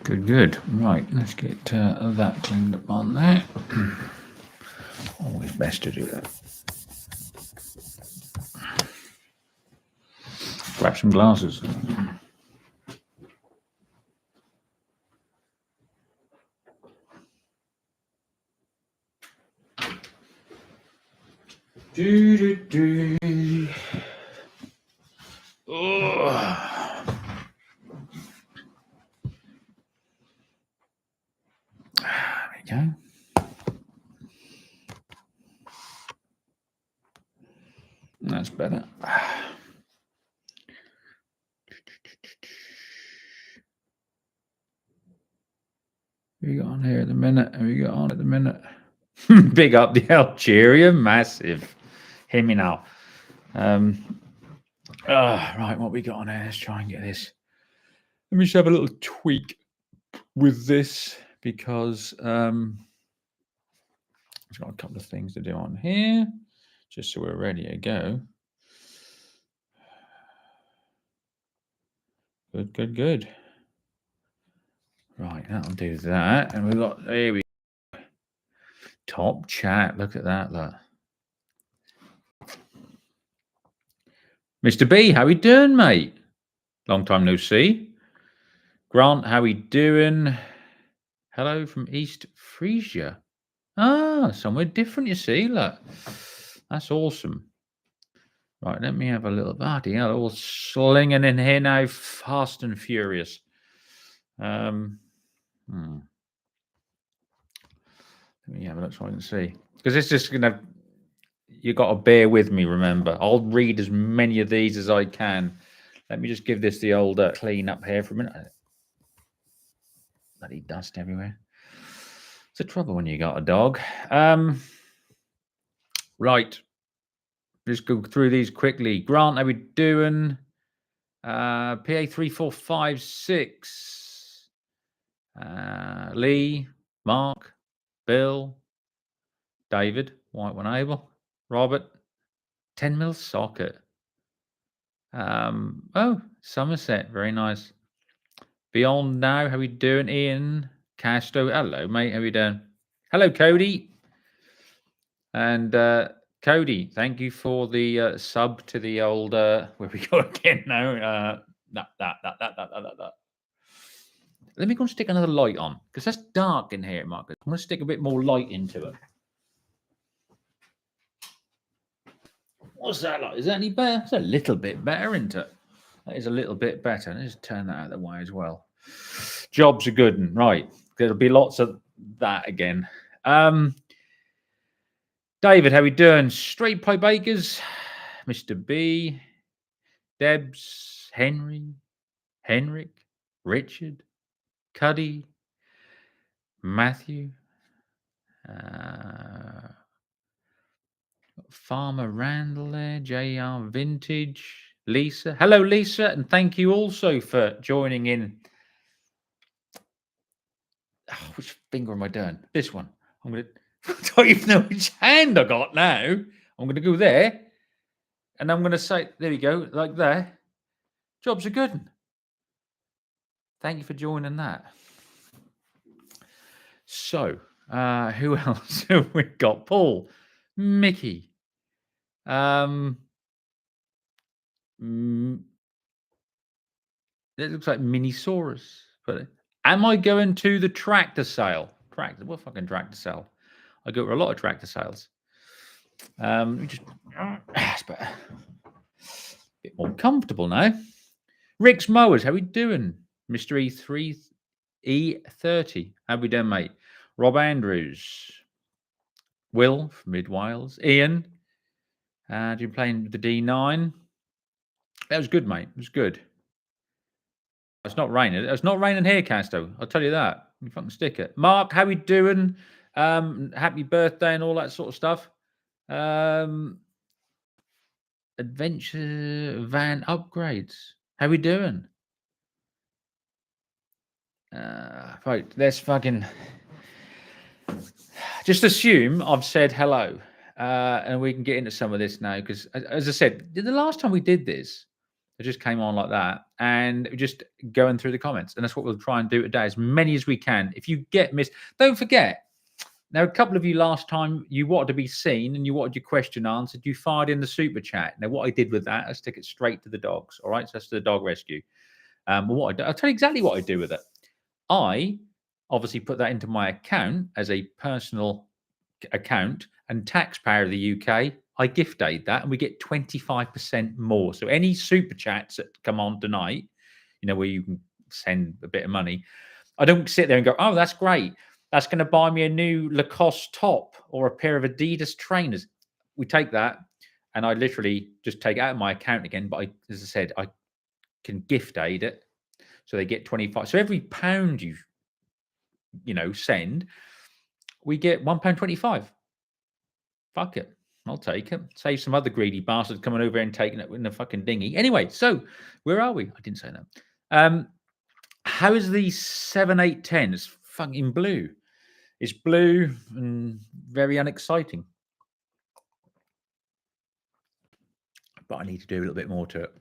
Good. Right, let's get that cleaned up on there. Always best to do that. Grab some glasses. Oh. There we go. That's better. Who we got on here at the minute? Who we got on at the minute? Big up the Algeria, massive. Hear me now. Right, what we got on here? Let's try and get this. Let me just have a little tweak with this because I've got a couple of things to do on here, just so we're ready to go. Good. Right, that'll do that. And we've got, here we go. Top chat. Look at that, look. Mr. B, how we doing, mate? Long time no see. Grant, how we doing? Hello from East Frisia. Ah, somewhere different, you see, look. That's awesome. Right, let me have a little party. All slinging in here now, fast and furious. Let me have a look so I can see. Because it's just gonna. You got to bear with me. Remember, I'll read as many of these as I can. Let me just give this the old clean up here for a minute. Bloody dust everywhere. It's the trouble when you got a dog. Right. Just go through these quickly. Grant, how we doing? PA 3456. Lee, Mark, Bill, David, White One Able, Robert, 10 mil socket. Oh, Somerset, very nice. Beyond now, how we doing? Ian, Castro, hello, mate, how we doing? Hello, Cody. And Cody, thank you for the sub to the old. Where we go again now? That. Let me go and stick another light on because that's dark in here, Marcus. I'm going to stick a bit more light into it. What's that like? Is that any better? It's a little bit better, isn't it? That is a little bit better. Let's turn that out of the way as well. Jobs are good, and right. There'll be lots of that again. David, how we doing? Straight Pipe Bakers, Mr. B, Debs, Henrik, Richard, Cuddy, Matthew, Farmer Randall there, JR Vintage, Lisa. Hello, Lisa, and thank you also for joining in. Oh, which finger am I doing? This one. I'm going to... I don't even know which hand I got now. I'm going to go there. And I'm going to say, there we go, like there. Jobs are good. Thank you for joining that. So, who else have we got? Paul, Mickey. It looks like Minisaurus. But am I going to the tractor sale? What fucking tractor sale? I go to a lot of tractor sales. Just it's better. A bit more comfortable now. Rick's Mowers, how we doing? Mr. E30, how we doing, mate? Rob Andrews, Will from Mid Wales, Ian. You playing the D9? That was good, mate. It was good. It's not raining. It's not raining here, Casto. I'll tell you that. You fucking stick it. Mark, how we doing? Happy birthday and all that sort of stuff. Adventure van upgrades. How we doing? Right, let's fucking just assume I've said hello, and we can get into some of this now. Because, as I said, the last time we did this, it just came on like that. and just going through the comments. And that's what we'll try and do today, as many as we can. If you get missed, don't forget. Now, a couple of you last time, you wanted to be seen and you wanted your question answered. You fired in the super chat. Now, what I did with that, I stick it straight to the dogs. All right, so that's to the dog rescue. Well, I'll tell you exactly what I do with it. I obviously put that into my account as a personal account, and taxpayer of the UK, I gift aid that, and we get 25% more. So any super chats that come on tonight, where you can send a bit of money, I don't sit there and go, oh, that's great. That's going to buy me a new Lacoste top or a pair of Adidas trainers. We take that, and I literally just take it out of my account again. But as I said, I can gift aid it, so they get 25. So every pound you send, we get £1.25. Fuck it, I'll take it. Save some other greedy bastard coming over and taking it in the fucking dinghy. Anyway, so where are we? I didn't say that. How is the 7810? It's fucking blue. It's blue and very unexciting. But I need to do a little bit more to it.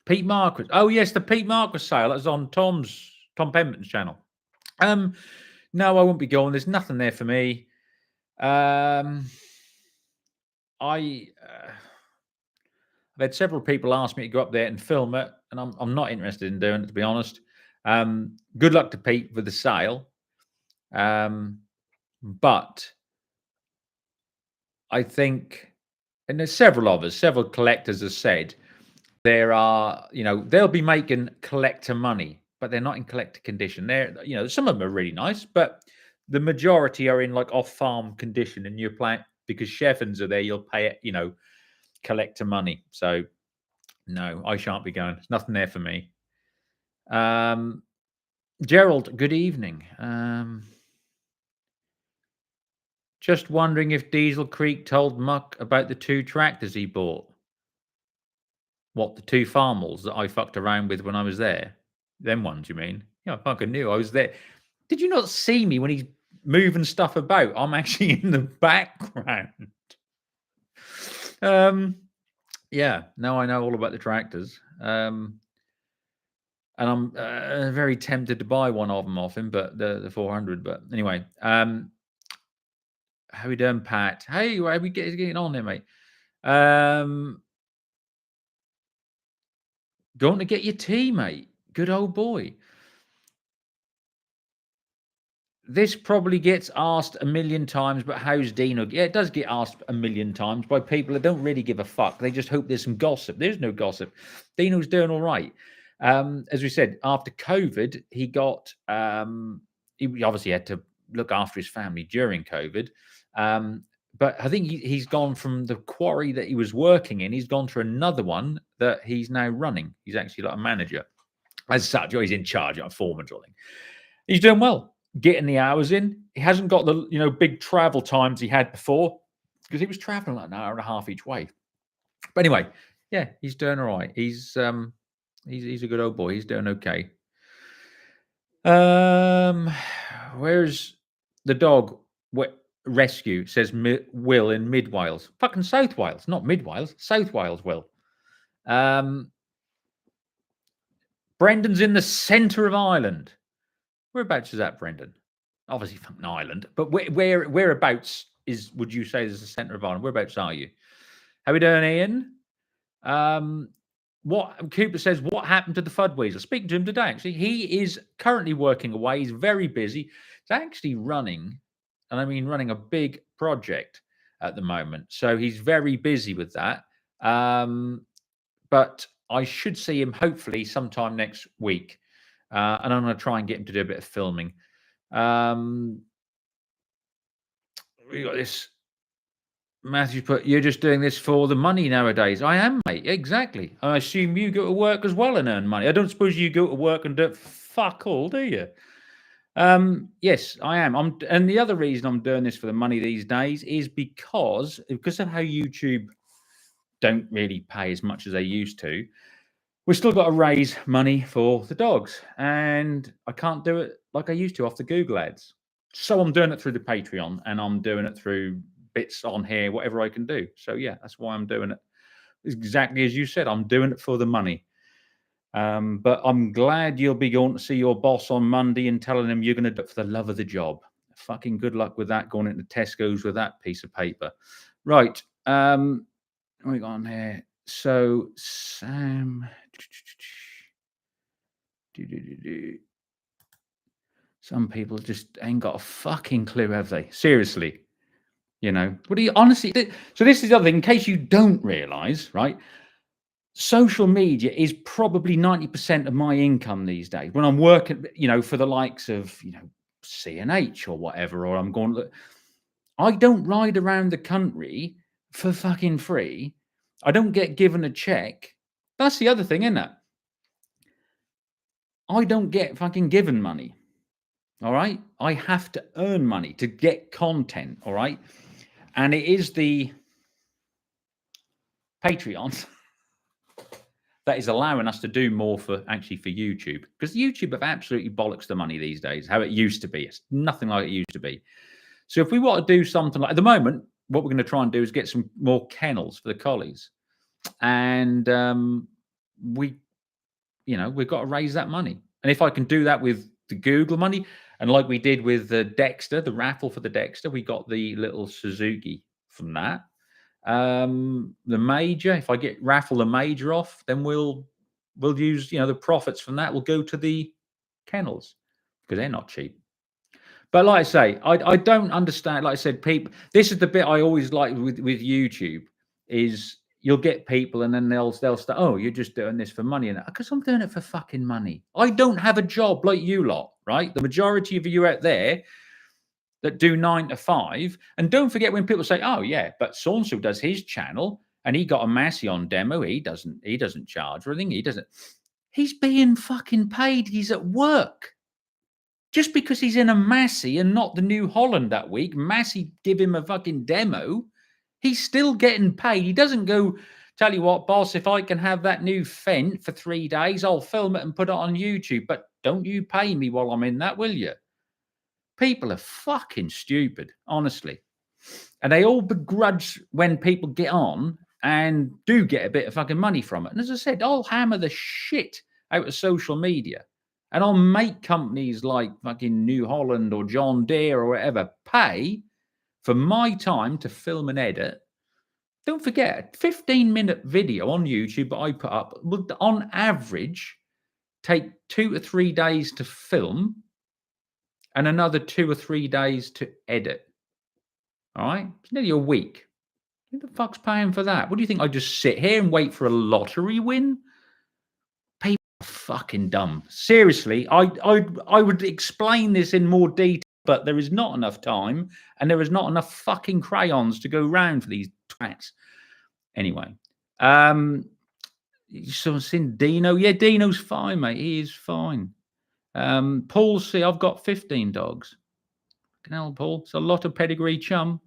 Pete Marquis. Oh, yes, the Pete Marquis sale. That was on Tom Pemberton's channel. No, I won't be going. There's nothing there for me. I've had several people ask me to go up there and film it, and I'm not interested in doing it, to be honest. Good luck to Pete with the sale. But I think, and there's several collectors have said, there are, they'll be making collector money, but they're not in collector condition. They're, some of them are really nice, but the majority are in like off-farm condition, and you're playing because Sheffens are there. You'll pay it, collector money. So no, I shan't be going. There's nothing there for me. Gerald, good evening. Just wondering if Diesel Creek told Muck about the 2 tractors he bought. What, the 2 Farmals that I fucked around with when I was there? Them ones, you mean? Yeah, I fucking knew I was there. Did you not see me when he's moving stuff about? I'm actually in the background. Yeah, now I know all about the tractors. And I'm very tempted to buy one of them off him, but the 400. But anyway, how we doing, Pat? Hey, how we getting on there, mate? Going to get your tea, mate. Good old boy. This probably gets asked a million times, but how's Dino? Yeah, it does get asked a million times by people that don't really give a fuck. They just hope there's some gossip. There's no gossip. Dino's doing all right. As we said, after COVID, he got, he obviously had to look after his family during COVID. But I think he's gone from the quarry that he was working in, he's gone to another one that he's now running. He's actually like a manager. As such, or he's in charge, like a foreman or something. He's doing well, getting the hours in. He hasn't got the big travel times he had before, because he was traveling like an hour and a half each way. But anyway, yeah, he's doing all right. He's a good old boy. He's doing okay. Where's the dog? Rescue, says Will in Mid Wales. Fucking South Wales, not Mid Wales. South Wales, Will. Brendan's in the centre of Ireland. Whereabouts is that, Brendan? Obviously fucking Ireland, but whereabouts would you say is the centre of Ireland? Whereabouts are you? How we doing, Ian? What Cooper says, what happened to the Fudweasel? Speaking to him today, actually. He is currently working away. He's very busy. He's actually running, and I mean running a big project at the moment. So he's very busy with that. But I should see him hopefully sometime next week. And I'm going to try and get him to do a bit of filming. We got this. Matthew put, you're just doing this for the money nowadays. I am, mate. Exactly. I assume you go to work as well and earn money. I don't suppose you go to work and do fuck all, do you? Yes, I am. And the other reason I'm doing this for the money these days is because of how YouTube don't really pay as much as they used to. We've still got to raise money for the dogs, and I can't do it like I used to off the Google ads. So I'm doing it through the Patreon, and I'm doing it through bits on here, whatever I can do. So yeah, that's why I'm doing it exactly as you said. I'm doing it for the money. But I'm glad you'll be going to see your boss on Monday and telling him you're going to do it for the love of the job. Fucking good luck with that, going into Tesco's with that piece of paper. Right. What we got on here? So, Sam. Some people just ain't got a fucking clue, have they? Seriously. You know, what do you honestly? So, this is the other thing, in case you don't realize, right? Social media is probably 90% of my income these days. When I'm working, you know, for the likes of, you know, C&H or whatever, or I'm going, I don't ride around the country for fucking free. I don't get given a check. That's the other thing, isn't it? I don't get fucking given money. All right. I have to earn money to get content. All right. And it is the Patreon that is allowing us to do more for YouTube, because YouTube have absolutely bollocks the money these days, how it used to be. It's nothing like it used to be. So if we want to do something like, at the moment, what we're going to try and do is get some more kennels for the collies. And we've got to raise that money. And if I can do that with the Google money, and like we did with the Dexter, the raffle for the Dexter, we got the little Suzuki from that. The Major, if I get raffle the Major off, then we'll use, the profits from that will go to the kennels, because they're not cheap. But like I say, I don't understand. Like I said, people, this is the bit I always like with YouTube, is you'll get people and then they'll start, oh, you're just doing this for money. And because I'm doing it for fucking money. I don't have a job like you lot, right? The majority of you out there that do 9 to 5. And don't forget when people say, oh yeah, but so-and-so does his channel and he got a Massey on demo. He doesn't charge for anything. He's being fucking paid. He's at work. Just because he's in a Massey and not the New Holland that week, Massey give him a fucking demo, he's still getting paid. He doesn't go, tell you what, boss, if I can have that new Fent for 3 days, I'll film it and put it on YouTube. But don't you pay me while I'm in that, will you? People are fucking stupid, honestly. And they all begrudge when people get on and do get a bit of fucking money from it. And as I said, I'll hammer the shit out of social media. And I'll make companies like fucking New Holland or John Deere or whatever pay for my time to film and edit. Don't forget, a 15-minute video on YouTube that I put up will, on average, take 2 to 3 days to film and another 2 or 3 days to edit. All right? It's nearly a week. Who the fuck's paying for that? What do you think? I just sit here and wait for a lottery win? People are fucking dumb. Seriously, I would explain this in more detail, but there is not enough time and there is not enough fucking crayons to go round for these twats. Anyway, so seen Dino. Yeah, Dino's fine, mate. He is fine. Paul, see, I've got 15 dogs. Hell, Paul, it's a lot of pedigree chum.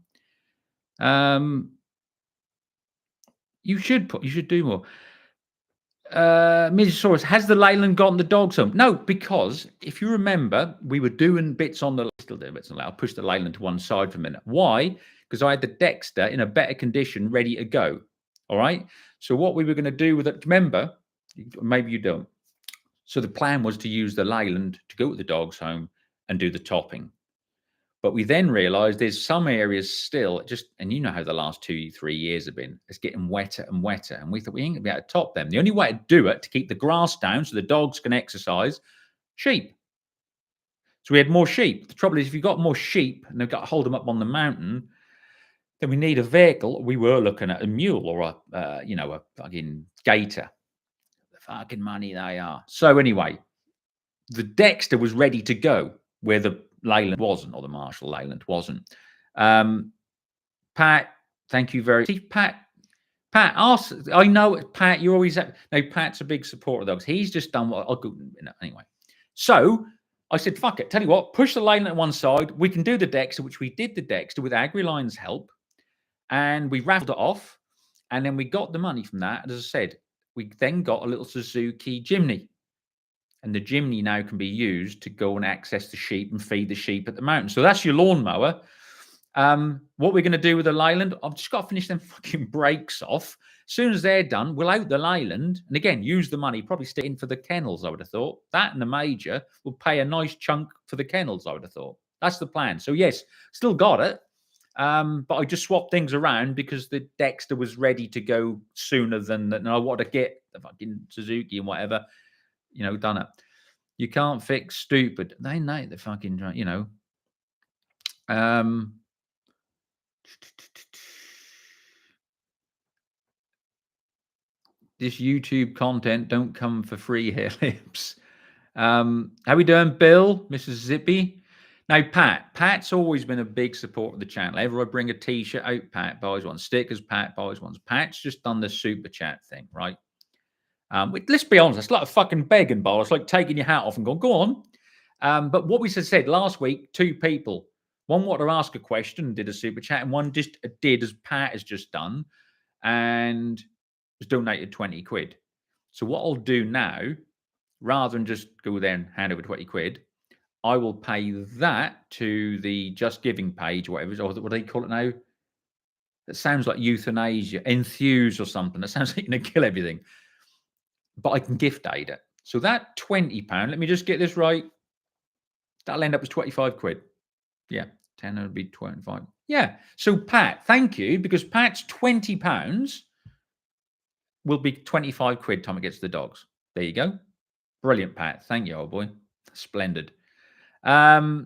You should do more. Mrs. has the Leyland gotten the dogs home? No, because if you remember, we were doing bits on the still doing bits on the I'll push the Leyland to one side for a minute. Why? Because I had the Dexter in a better condition, ready to go. All right. So what we were going to do with it, remember, maybe you don't. So the plan was to use the Leyland to go to the dogs home and do the topping. But we then realized there's some areas still and you know how the last 2-3 years have been, it's getting wetter and wetter. And we thought we ain't gonna be able to top them. The only way to do it, to keep the grass down so the dogs can exercise, sheep. So we had more sheep. The trouble is, if you've got more sheep and they've got to hold them up on the mountain, then we need a vehicle. We were looking at a mule or a fucking gator. The fucking money they are. So anyway, the Dexter was ready to go where the Leyland wasn't, or the Marshall Leyland wasn't. Pat, thank you very much. Pat, ask. I know, Pat, you're always no. Pat's a big supporter of dogs. He's just done what I'll go anyway. So I said, fuck it. Tell you what, push the Leyland at one side. We can do the Dexter, which we did the Dexter with AgriLine's help, and we raffled it off, and then we got the money from that. And as I said, we then got a little Suzuki Jimny. And the Jimny now can be used to go and access the sheep and feed the sheep at the mountain. So that's your lawnmower. What we're going to do with the Leyland, I've just got to finish them fucking brakes off. As soon as they're done, we'll out the Leyland, and again, use the money, probably stick in for the kennels, I would have thought. That and the major will pay a nice chunk for the kennels, I would have thought. That's the plan. So yes, still got it. But I just swapped things around because the Dexter was ready to go sooner than that. And I wanted to get the fucking Suzuki and whatever, done it. You can't fix stupid. They know the fucking, this YouTube content don't come for free here, Lips. How we doing, Bill, Mrs. Zippy? Now, Pat's always been a big supporter of the channel. Ever I bring a T-shirt out, Pat buys one. Stickers, Pat buys one. Pat's just done the super chat thing, right? Let's be honest, it's like a fucking begging bowl. It's like taking your hat off and going, go on. But what we said last week, 2 people. One wanted to ask a question and did a super chat, and one just did as Pat has just done and was donated 20 quid. So what I'll do now, rather than just go there and hand over 20 quid, I will pay that to the Just Giving page, or whatever, or what do they call it now? That sounds like euthanasia, enthuse or something. That sounds like you're going to kill everything. But I can gift aid it. So that £20, let me just get this right. That'll end up as 25 quid. Yeah, 10 would be 25. Yeah. So Pat, thank you, because Pat's £20 will be 25 quid time it gets to the dogs. There you go. Brilliant, Pat. Thank you, old boy. Splendid. Oh,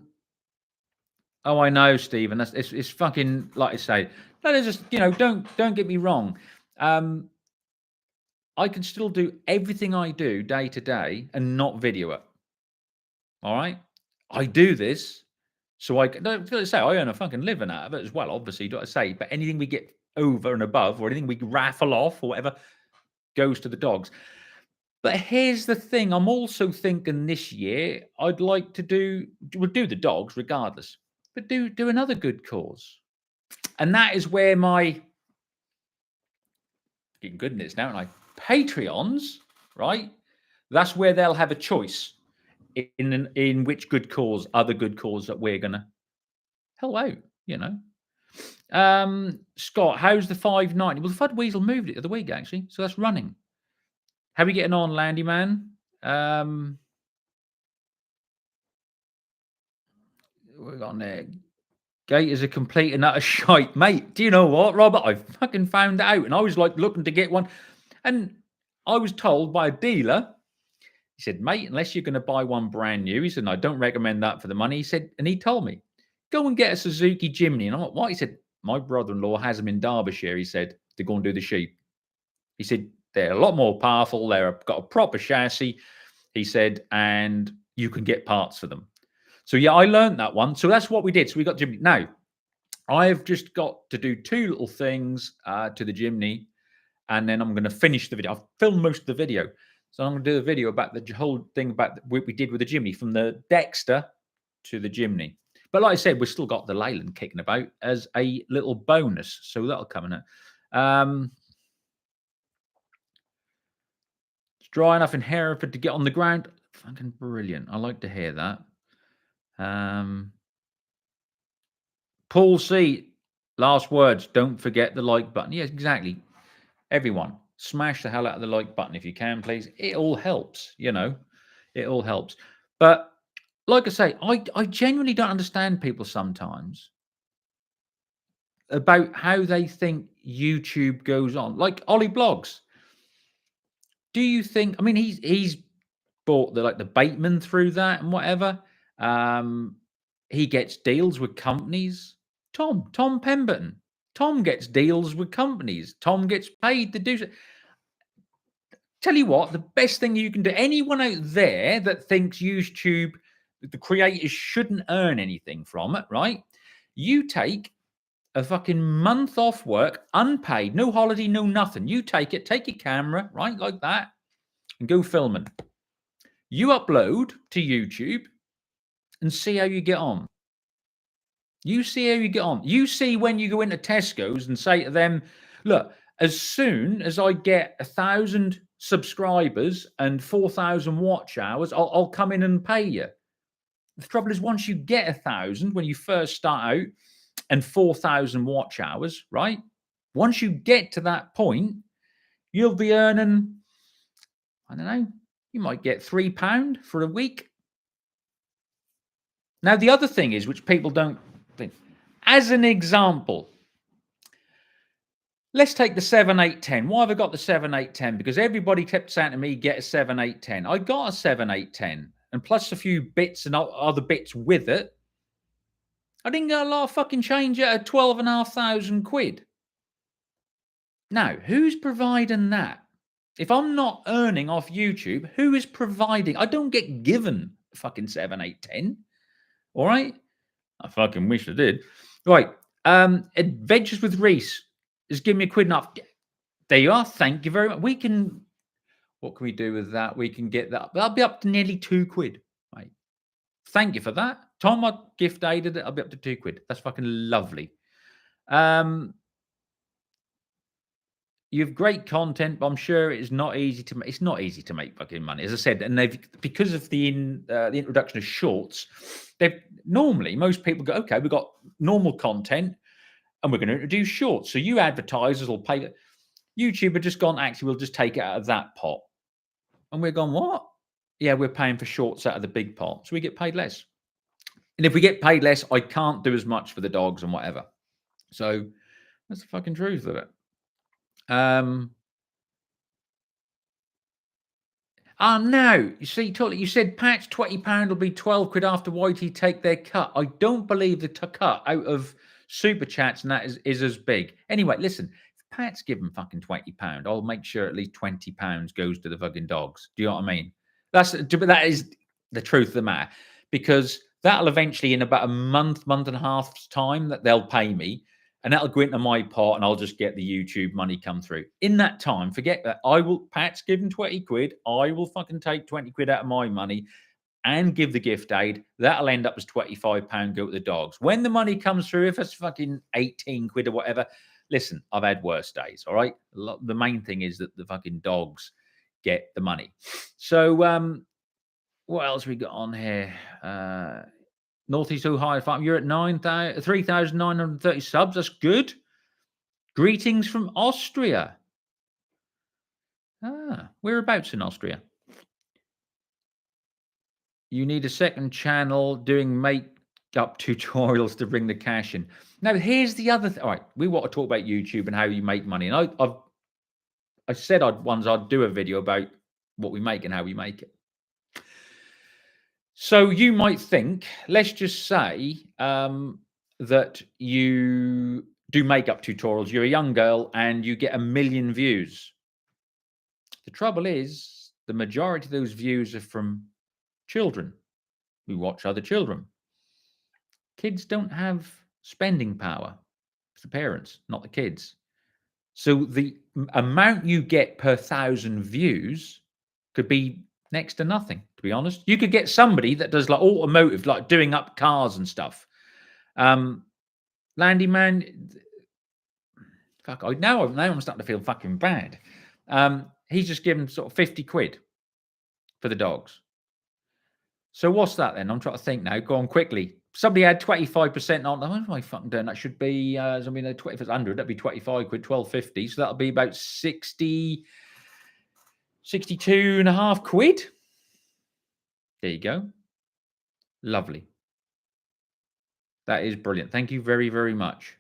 I know, Stephen. It's fucking, like I say. No, just don't get me wrong. I can still do everything I do day to day and not video it. All right, I do this so I say I earn a fucking living out of it as well. Obviously, do I say? But anything we get over and above, or anything we raffle off, or whatever, goes to the dogs. But here's the thing: I'm also thinking this year I'd like to we'll do the dogs regardless, but do another good cause, and that is where my getting good in this now, and I Patreons, right? That's where they'll have a choice in which good cause, other good cause that we're gonna help out. Scott, how's the 590? Well, the Fud Weasel moved it the other week actually, so that's running. How are we getting on, Landy Man? We're on there. Gate is a complete and utter shite, mate. Do you know what, Robert? I fucking found it out, and I was like looking to get one, and I was told by a dealer. He said, mate, unless you're going to buy one brand new, he said, I don't recommend that for the money. He said, and he told me, go and get a Suzuki Jimny. And I'm like, what? He said, my brother-in-law has them in Derbyshire. He said, to go and do the sheep. He said, they're a lot more powerful. They've got a proper chassis. He said, and you can get parts for them. So yeah, I learned that one. So that's what we did. So we got Jimny. Now, I've just got to do 2 little things to the Jimny, and then I'm going to finish the video. I've filmed most of the video. So I'm going to do a video about the whole thing about what we did with the Jimny, from the Dexter to the Jimny. But like I said, we've still got the Leyland kicking about as a little bonus. So that'll come in it. It's dry enough in Hereford to get on the ground. Fucking brilliant. I like to hear that. Paul C, last words. Don't forget the like button. Yes, exactly. Everyone, smash the hell out of the like button if you can, please. It all helps, It all helps. But like I say, I genuinely don't understand people sometimes about how they think YouTube goes on. Like Ollie Blogs. Do you think? I mean, he's bought the Bateman through that and whatever. He gets deals with companies. Tom Pemberton. Tom gets deals with companies. Tom gets paid to do so. Tell you what, the best thing you can do, anyone out there that thinks YouTube, the creators shouldn't earn anything from it, right? You take a fucking month off work, unpaid, no holiday, no nothing. You take it, take your camera, right, like that, and go filming. You upload to YouTube and see how you get on. You see how you get on. You see when you go into Tesco's and say to them, look, as soon as I get 1,000 subscribers and 4,000 watch hours, I'll come in and pay you. The trouble is, once you get 1,000, when you first start out, and 4,000 watch hours, right? Once you get to that point, you'll be earning, I don't know, you might get £3 for a week. Now, the other thing is, which people don't think, as an example, let's take the 7, 8, 10. Why have I got the 7, 8, 10? Because everybody kept saying to me, get a 7, 8, 10. I got a 7, 8, 10. And plus a few bits and other bits with it. I didn't get a lot of fucking change at 12,500 quid. Now, who's providing that? If I'm not earning off YouTube, who is providing? I don't get given fucking 7, 8, 10. All right? I fucking wish I did. Right. Adventures with Reese is giving me a quid and a half. There you are. Thank you very much. We can, what can we do with that? We can get that. That'll be up to nearly £2, right? Thank you for that. Time I gift aided it, I'll be up to £2. That's fucking lovely. You have great content, but I'm sure it's not easy to make. It's not easy to make fucking money, as I said. And they've, because of the introduction of shorts, they've normally, most people go, okay, we've got normal content and we're going to introduce shorts. So you advertisers will pay. YouTube have just gone, actually, we'll just take it out of that pot. And we're going, what? Yeah, we're paying for shorts out of the big pot. So we get paid less. And if we get paid less, I can't do as much for the dogs and whatever. So that's the fucking truth of it. Oh no! You see, totally. You said patch £20 will be £12 after YT take their cut. I don't believe the cut out of super chats and that is as big. Anyway, listen. If Pat's given fucking £20, I'll make sure at least £20 goes to the fucking dogs. Do you know what I mean? That is the truth of the matter, because that'll eventually, in about a month and a half's time, that they'll pay me. And that'll go into my pot and I'll just get the YouTube money come through. In that time, forget that. Pat's given £20. I will fucking take £20 out of my money and give the gift aid. That'll end up as £25 go to the dogs. When the money comes through, if it's fucking £18 or whatever, listen, I've had worse days, all right? The main thing is that the fucking dogs get the money. So, what else we got on here? Northeast Ohio Farm, you're at 3,930 subs. That's good. Greetings from Austria. Whereabouts in Austria? You need a second channel doing makeup tutorials to bring the cash in. Now, here's the other thing. All right, we want to talk about YouTube and how you make money. And I said I'd do a video about what we make and how we make it. So you might think, let's just say that you do makeup tutorials. You're a young girl and you get 1 million views. The trouble is, the majority of those views are from children who watch other children. Kids don't have spending power. It's the parents, not the kids. So the amount you get per 1,000 views could be next to nothing, to be honest. You could get somebody that does like automotive, like doing up cars and stuff. Landy Man, fuck, now I'm starting to feel fucking bad. He's just given sort of £50 for the dogs. So what's that then? I'm trying to think now. Go on quickly. Somebody had 25% on. What am I fucking doing? That should be, if it's 100, that'd be £25, £12.50. So that'll be about 62.5 quid. There you go. Lovely. That is brilliant. Thank you very, very much.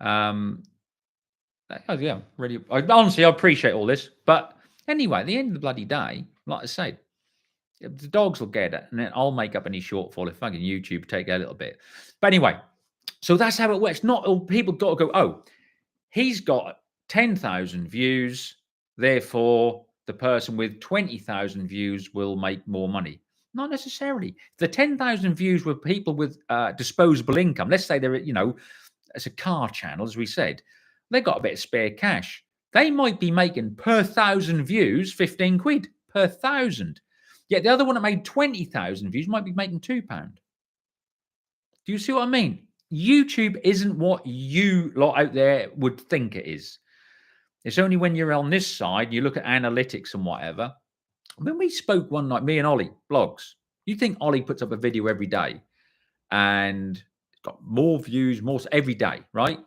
Yeah, really. Honestly, I appreciate all this. But anyway, at the end of the bloody day, like I said, the dogs will get it, and then I'll make up any shortfall if fucking YouTube take a little bit. But anyway, so that's how it works. Not all people got to go, oh, he's got 10,000 views, therefore the person with 20,000 views will make more money. Not necessarily. The 10,000 views were people with disposable income. Let's say they're, it's a car channel, as we said. They've got a bit of spare cash. They might be making per 1,000 views £15 per 1,000. Yet the other one that made 20,000 views might be making £2. Do you see what I mean? YouTube isn't what you lot out there would think it is. It's only when you're on this side, you look at analytics and whatever. When we spoke one night, me and Ollie, blogs, you think Ollie puts up a video every day and got more views, more every day, right?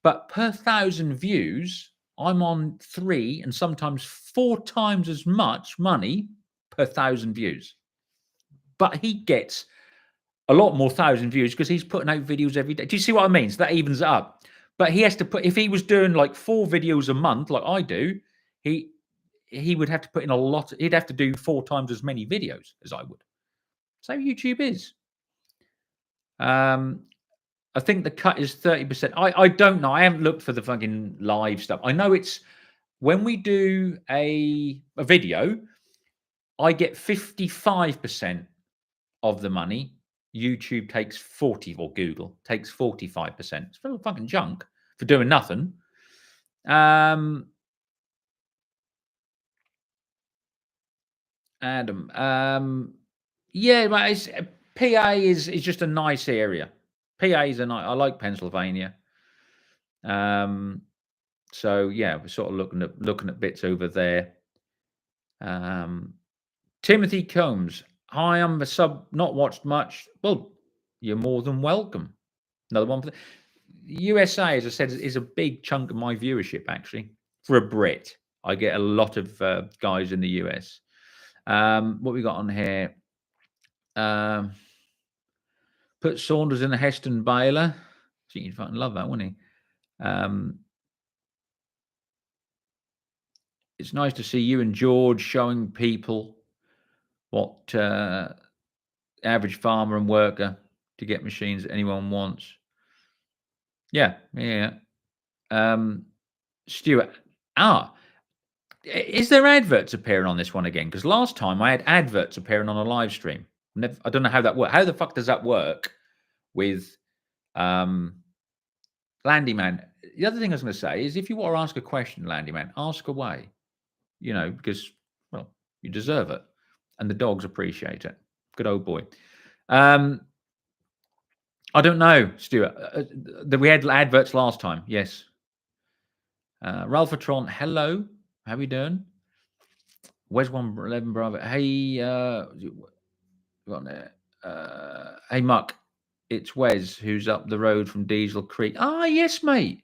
But per 1,000 views, I'm on 3 and sometimes 4 times as much money per 1,000 views. But he gets a lot more 1,000 views because he's putting out videos every day. Do you see what I mean? So that evens it up. But he has to put, if he was doing like 4 videos a month like I do, he would have to put in a lot. He'd have to do 4 times as many videos as I would. So YouTube is. I think the cut is 30%. I don't know. I haven't looked for the fucking live stuff. I know it's when we do a video, I get 55% of the money. YouTube takes 40, or Google takes 45%. It's full of fucking junk for doing nothing. Adam, yeah, but it's, PA is just a nice area. PA is a nice. I like Pennsylvania. So yeah, we're sort of looking at bits over there. Timothy Combs. Hi, I'm a sub. Not watched much. Well, you're more than welcome. Another one for the USA, as I said, is a big chunk of my viewership. Actually, for a Brit, I get a lot of guys in the US. What we got on here? Put Saunders in a Heston Baylor. I think you'd fucking love that, wouldn't he? It's nice to see you and George showing people what average farmer and worker to get machines that anyone wants. Yeah. Stuart. Is there adverts appearing on this one again? Because last time I had adverts appearing on a live stream. I don't know how that works. How the fuck does that work with Landyman? The other thing I was going to say is if you want to ask a question, Landyman, ask away. Because, well, you deserve it. And the dogs appreciate it. Good old boy. I don't know, Stuart. We had adverts last time. Yes. Ralphatron, hello. How we doing? Where's 111 Bravo? Hey, hey, Muck. It's Wes who's up the road from Diesel Creek. Ah, yes, mate.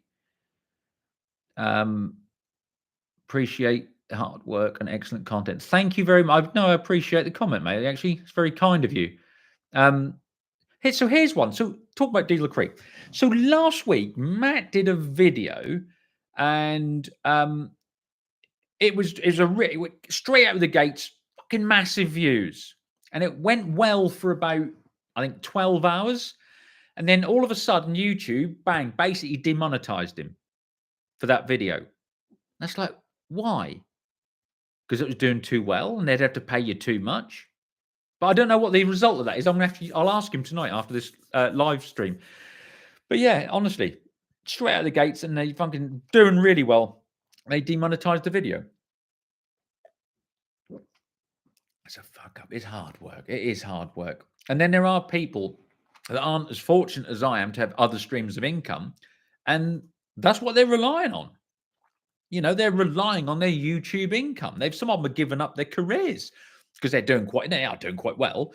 Appreciate hard work and excellent content. Thank you very much. I appreciate the comment, mate. Actually, it's very kind of you. Here's one. So talk about Diesel Creek. So last week, Matt did a video, and it was straight out of the gates, fucking massive views, and it went well for about, I think, 12 hours, and then all of a sudden YouTube, bang, basically demonetized him for that video. That's like, why? Because it was doing too well and they'd have to pay you too much. But I don't know what the result of that is. I'll ask him tonight after this live stream. But yeah, honestly, straight out of the gates, and they fucking doing really well. They demonetized the video. It's a fuck up. It's hard work. It is hard work. And then there are people that aren't as fortunate as I am to have other streams of income, and that's what they're relying on. They're relying on their YouTube income. Some of them have given up their careers because they are doing quite well,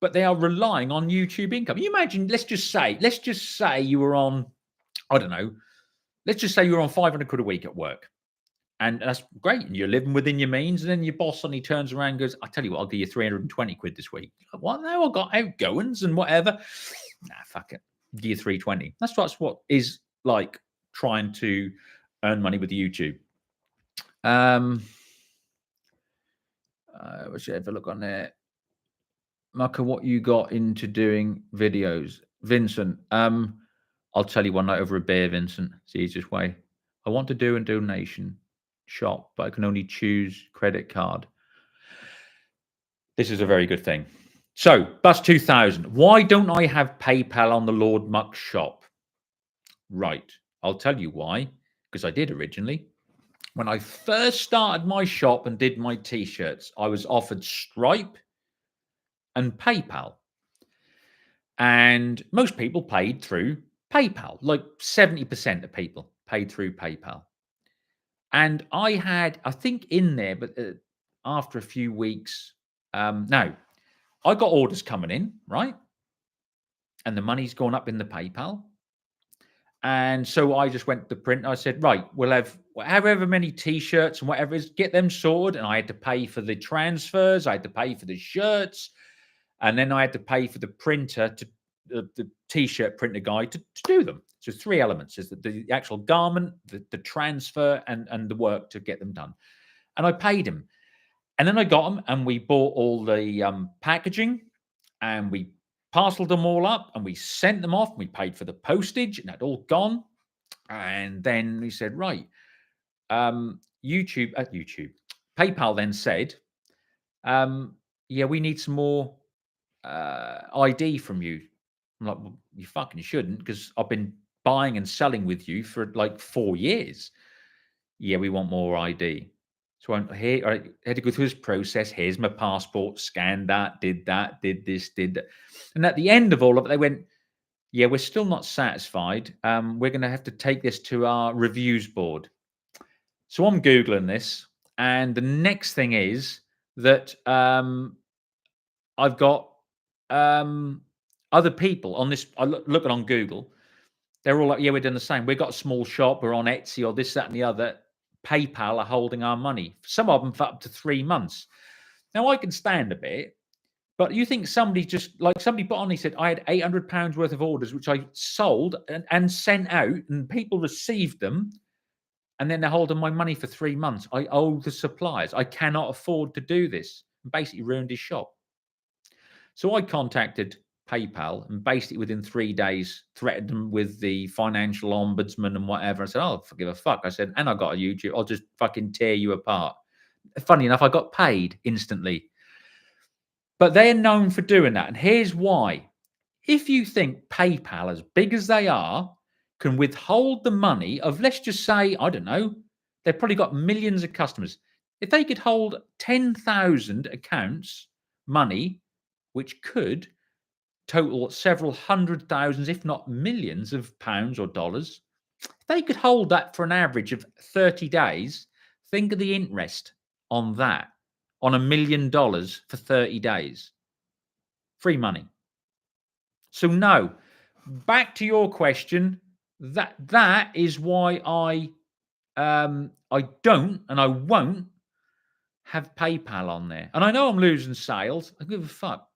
but they are relying on YouTube income. You imagine, let's just say you were on, I don't know, let's just say you're on 500 quid a week at work. And that's great. And you're living within your means. And then your boss suddenly turns around and goes, I tell you what, I'll give you 320 quid this week. Like, what? No, I've got outgoings and whatever. Nah, fuck it. Give you 320. That's what is like trying to earn money with YouTube. We should have a look on there. Mucker, what you got into doing videos? Vincent, I'll tell you one night over a beer, Vincent. It's the easiest way. I want to do a donation shop, but I can only choose credit card. This is a very good thing. So, Bus 2000. Why don't I have PayPal on the Lord Muck shop? Right. I'll tell you why. Because I did originally. When I first started my shop and did my T-shirts, I was offered Stripe and PayPal. And most people paid through PayPal. Like 70% of people paid through PayPal. And I had, I think in there, but after a few weeks, now, I got orders coming in, right? And the money's gone up in the PayPal. And so I just went to the print. I said, right, we'll have however many T-shirts and whatever is, get them sorted. And I had to pay for the transfers. I had to pay for the shirts. And then I had to pay for the printer, to the T-shirt printer guy to do them. So 3 elements: is the actual garment, the transfer, and the work to get them done. And I paid him. And then I got them, and we bought all the packaging, and we parceled them all up, and we sent them off. And we paid for the postage, and that all gone. And then we said, right, YouTube, PayPal then said, yeah, we need some more ID from you. I'm like, well, you fucking shouldn't, because I've been buying and selling with you for like 4 years. Yeah, we want more ID. So I had to go through this process. Here's my passport, scanned that, did this, did that. And at the end of all of it, they went, yeah, we're still not satisfied. We're going to have to take this to our reviews board. So I'm Googling this. And the next thing is that I've got other people on this. I looking on Google. They're all like, yeah, we're doing the same. We've got a small shop. We're on Etsy or this, that, and the other. PayPal are holding our money. Some of them for up to 3 months. Now, I can stand a bit, but you think somebody just, like somebody put on, he said, I had £800 worth of orders, which I sold and sent out, and people received them, and then they're holding my money for 3 months. I owe the suppliers. I cannot afford to do this. Basically ruined his shop. So I contacted PayPal, and basically within 3 days threatened them with the financial ombudsman and whatever. I said, oh, forgive a fuck. I said, and I got a YouTube. I'll just fucking tear you apart. Funny enough, I got paid instantly. But they're known for doing that. And here's why. If you think PayPal, as big as they are, can withhold the money of, let's just say, I don't know, they've probably got millions of customers. If they could hold 10,000 accounts money, which could total several hundred thousands, if not millions of pounds or dollars, if they could hold that for an average of 30 days, think of the interest on that, on $1 million for 30 days. Free money. So no, back to your question, that is why I don't and I won't have PayPal on there. And I know I'm losing sales. I give a fuck.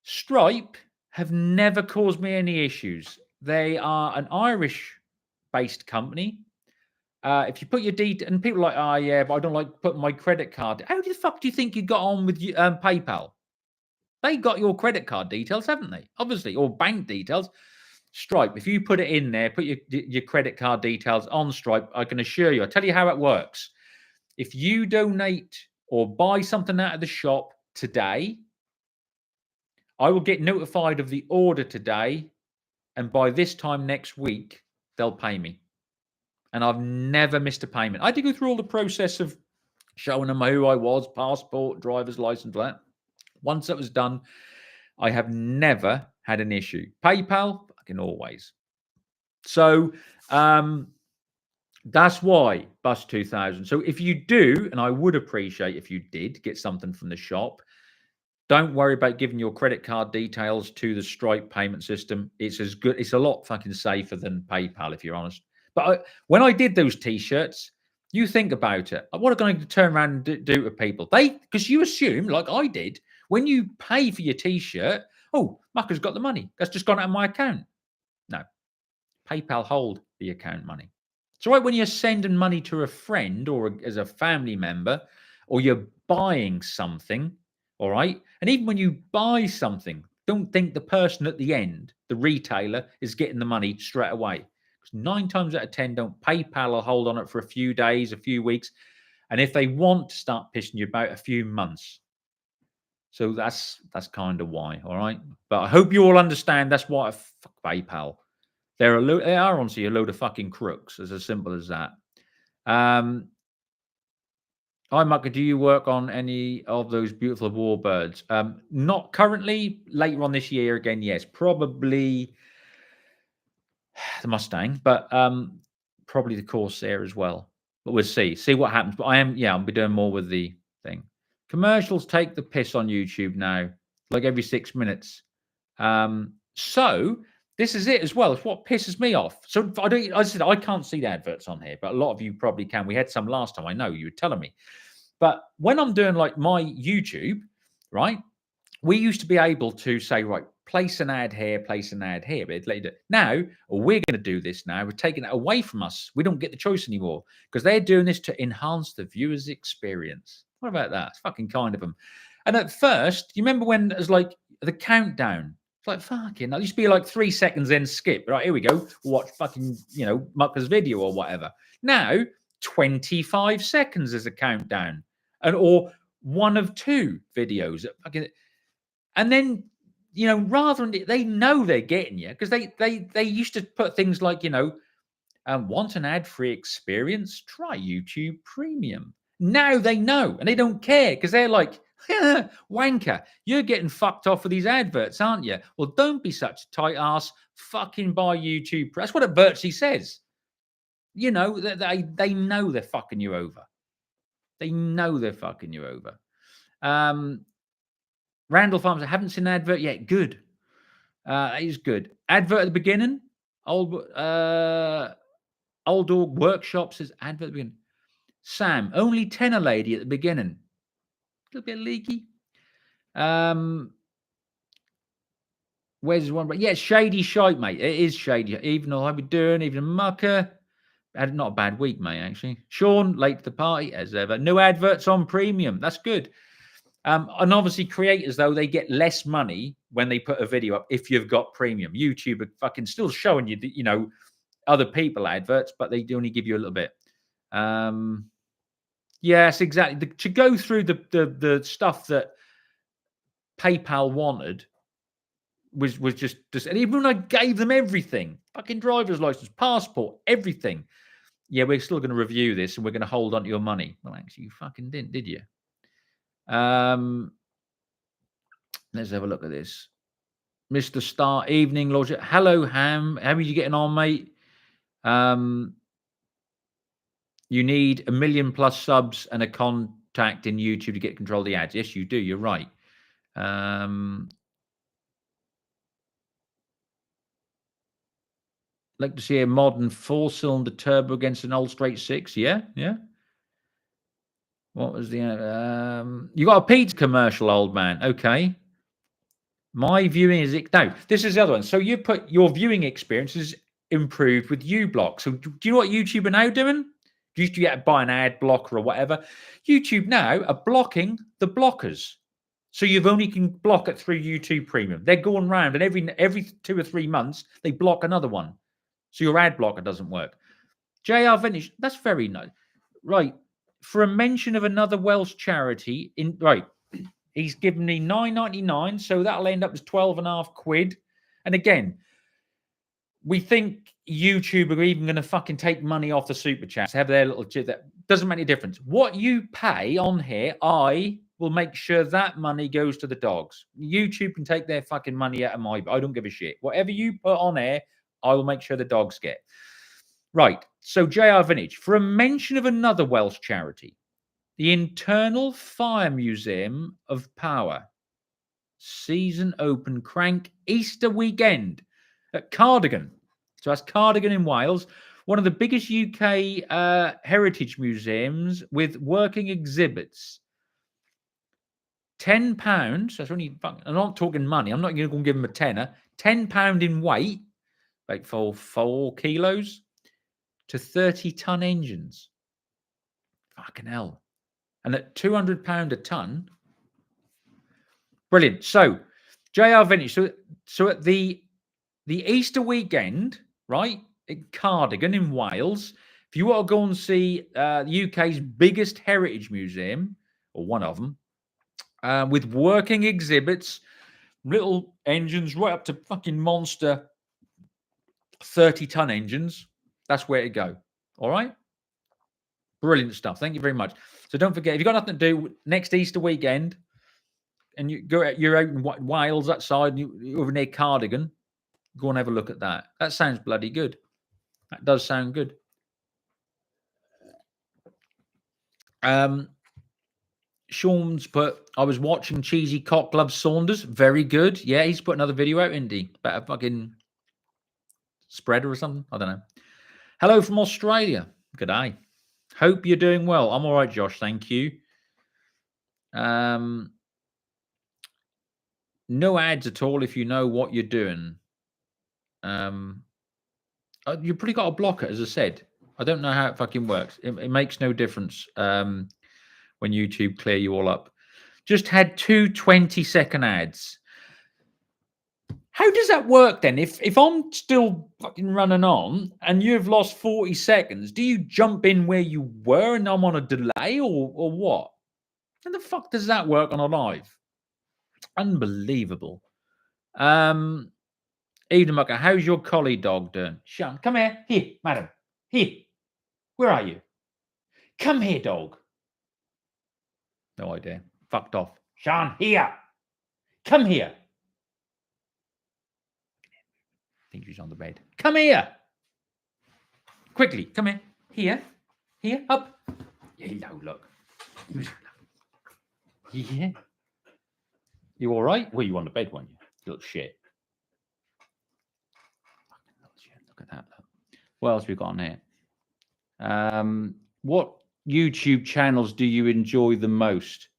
Stripe have never caused me any issues. They are an Irish-based company. If you put your details, and people are like, oh yeah, but I don't like putting my credit card. How the fuck do you think you got on with PayPal? They got your credit card details, haven't they? Obviously, or bank details. Stripe, if you put it in there, put your credit card details on Stripe, I can assure you, I'll tell you how it works. If you donate or buy something out of the shop today, I will get notified of the order today, and by this time next week, they'll pay me. And I've never missed a payment. I had to go through all the process of showing them who I was, passport, driver's license, that. Once that was done, I have never had an issue. PayPal, fucking always. So that's why Bus 2000. So if you do, and I would appreciate if you did get something from the shop, don't worry about giving your credit card details to the Stripe payment system. It's as good. It's a lot fucking safer than PayPal, if you're honest. But when I did those T-shirts, you think about it. What am I going to turn around and do to people? Because you assume, like I did, when you pay for your T-shirt, oh, Muck has got the money. That's just gone out of my account. No. PayPal hold the account money. So right when you're sending money to a friend or as a family member, or you're buying something, all right? And even when you buy something, don't think the person at the end, the retailer, is getting the money straight away. Because 9 times out of 10, don't. PayPal will hold on it for a few days, a few weeks. And if they want to start pissing you about, a few months. So that's kind of why, all right? But I hope you all understand that's why I fuck PayPal. They are honestly a load of fucking crooks. It's as simple as that. Hi, Muck, do you work on any of those beautiful warbirds? Not currently. Later on this year, again, yes. Probably the Mustang, but probably the Corsair as well. But we'll see. See what happens. But I'll be doing more with the thing. Commercials take the piss on YouTube now, like every 6 minutes. So This is it as well. It's what pisses me off. So I said I can't see the adverts on here, but a lot of you probably can. We had some last time. I know you were telling me. But when I'm doing like my YouTube, right? We used to be able to say, right, place an ad here, place an ad here. But now we're going to do this now. We're taking it away from us. We don't get the choice anymore because they're doing this to enhance the viewer's experience. What about that? It's fucking kind of them. And at first, you remember when it was like the countdown? It's like, fucking, that used to be like 3 seconds, then skip. Right, here we go. Watch fucking, Mucker's video or whatever. Now, 25 seconds is a countdown. Or one of 2 videos. And then, rather than they know they're getting you because they used to put things like, want an ad-free experience? Try YouTube Premium. Now they know and they don't care because they're like, wanker, you're getting fucked off with these adverts, aren't you? Well, don't be such a tight ass. Fucking buy YouTube. That's what it virtually says. They know they're fucking you over. They know they're fucking you over. Randall Farms, I haven't seen an advert yet. Good. It is good. Advert at the beginning. Old Dog Workshop says advert at the beginning. Sam, only tenner lady at the beginning. A little bit leaky. Where's one? Yeah, shady shite, mate. It is shady. Even though I've been doing, even Mucker. Had not a bad week, mate, actually. Sean, late to the party, as ever. No adverts on premium. That's good. And obviously creators, though, they get less money when they put a video up if you've got premium. YouTube are fucking still showing you, other people adverts, but they only give you a little bit. Yes, exactly. To go through the stuff that PayPal wanted was just and even when I gave them everything, fucking driver's license, passport, everything. Yeah, we're still going to review this and we're going to hold on to your money. Well, actually, you fucking didn't, did you? Let's have a look at this. Mr. Star, evening, Lord. Hello, Ham. How are you getting on, mate? You need 1 million plus subs and a contact in YouTube to get control of the ads. Yes, you do. You're right. Like to see a modern 4-cylinder turbo against an old straight 6. Yeah. What was the you got a pizza commercial, old man? Okay. My viewing is no. This is the other one. So you put your viewing experience is improved with uBlock. So do you know what YouTube are now doing? You used to get to buy an ad blocker or whatever. YouTube now are blocking the blockers. So you've only can block it through YouTube Premium. They're going round and every 2 or 3 months they block another one. So your ad blocker doesn't work. JR Vintage, that's very nice. Right. For a mention of another Welsh charity he's given me £9.99, so that'll end up as 12.5 quid. And again, we think YouTube are even going to fucking take money off the super chats, have their little that doesn't make any difference. What you pay on here, I will make sure that money goes to the dogs. YouTube can take their fucking money out of I don't give a shit. Whatever you put on here, I will make sure the dogs get. Right. So JR Vintage, for a mention of another Welsh charity, the Internal Fire Museum of Power. Season open crank Easter weekend at Cardigan. So that's Cardigan in Wales. One of the biggest UK heritage museums with working exhibits. £10. That's only. I'm not talking money. I'm not going to go and give them a tenner. £10 in weight, like for 4 kilos, to 30-ton engines. Fucking hell. And at £200 a ton. Brilliant. So, JR Vintage. So at the Easter weekend, right, in Cardigan in Wales, if you want to go and see the UK's biggest heritage museum, or one of them, with working exhibits, little engines right up to fucking monster 30-ton engines, that's where to go. All right? Brilliant stuff. Thank you very much. So don't forget, if you've got nothing to do next Easter weekend, and you're out in Wales outside, you're over near Cardigan, go and have a look at that. That sounds bloody good. That does sound good. Sean's put, I was watching Cheesy Cock Glove Saunders. Very good. Yeah, he's put another video out, isn't he? About a fucking spreader or something. I don't know. Hello from Australia. Good day. Hope you're doing well. I'm all right, Josh. Thank you. No ads at all if you know what you're doing. You've pretty got to block it, as I said. I don't know how it fucking works. It makes no difference when YouTube clear you all up. Just had 2 20-second ads. How does that work then? If I'm still fucking running on and you've lost 40 seconds, do you jump in where you were and I'm on a delay or what? How the fuck does that work on a live? Unbelievable. Eden Mucker, how's your collie dog doing? Sean, come here. Here, madam. Here. Where are you? Come here, dog. No idea. Fucked off. Sean, here. Come here. I think she's on the bed. Come here. Quickly. Come here. Here. Here. Up. Hello, look. Yeah. You all right? Well, you on the bed, weren't you? You little shit. Look at that. Look. What else we got on here? What YouTube channels do you enjoy the most?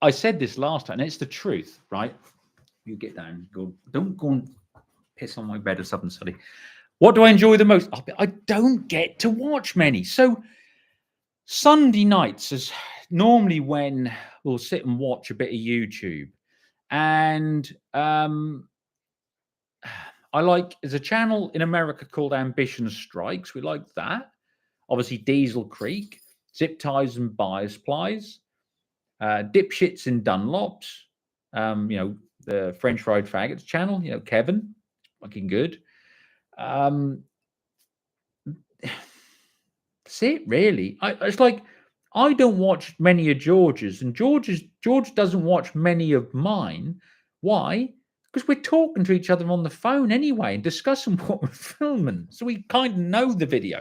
I said this last time, and it's the truth, right? You get down. Don't go and piss on my bed or something silly. What do I enjoy the most? I don't get to watch many. So Sunday nights is normally when we'll sit and watch a bit of YouTube. And I like, there's a channel in America called Ambition Strikes. We like that. Obviously, Diesel Creek, Zip Ties and Bias Plies, Dipshits and Dunlops, the French Fried Faggots channel, Kevin, fucking good. That's it, really. It's like, I don't watch many of George's, and George doesn't watch many of mine. Why? Because we're talking to each other on the phone anyway and discussing what we're filming. So we kind of know the video.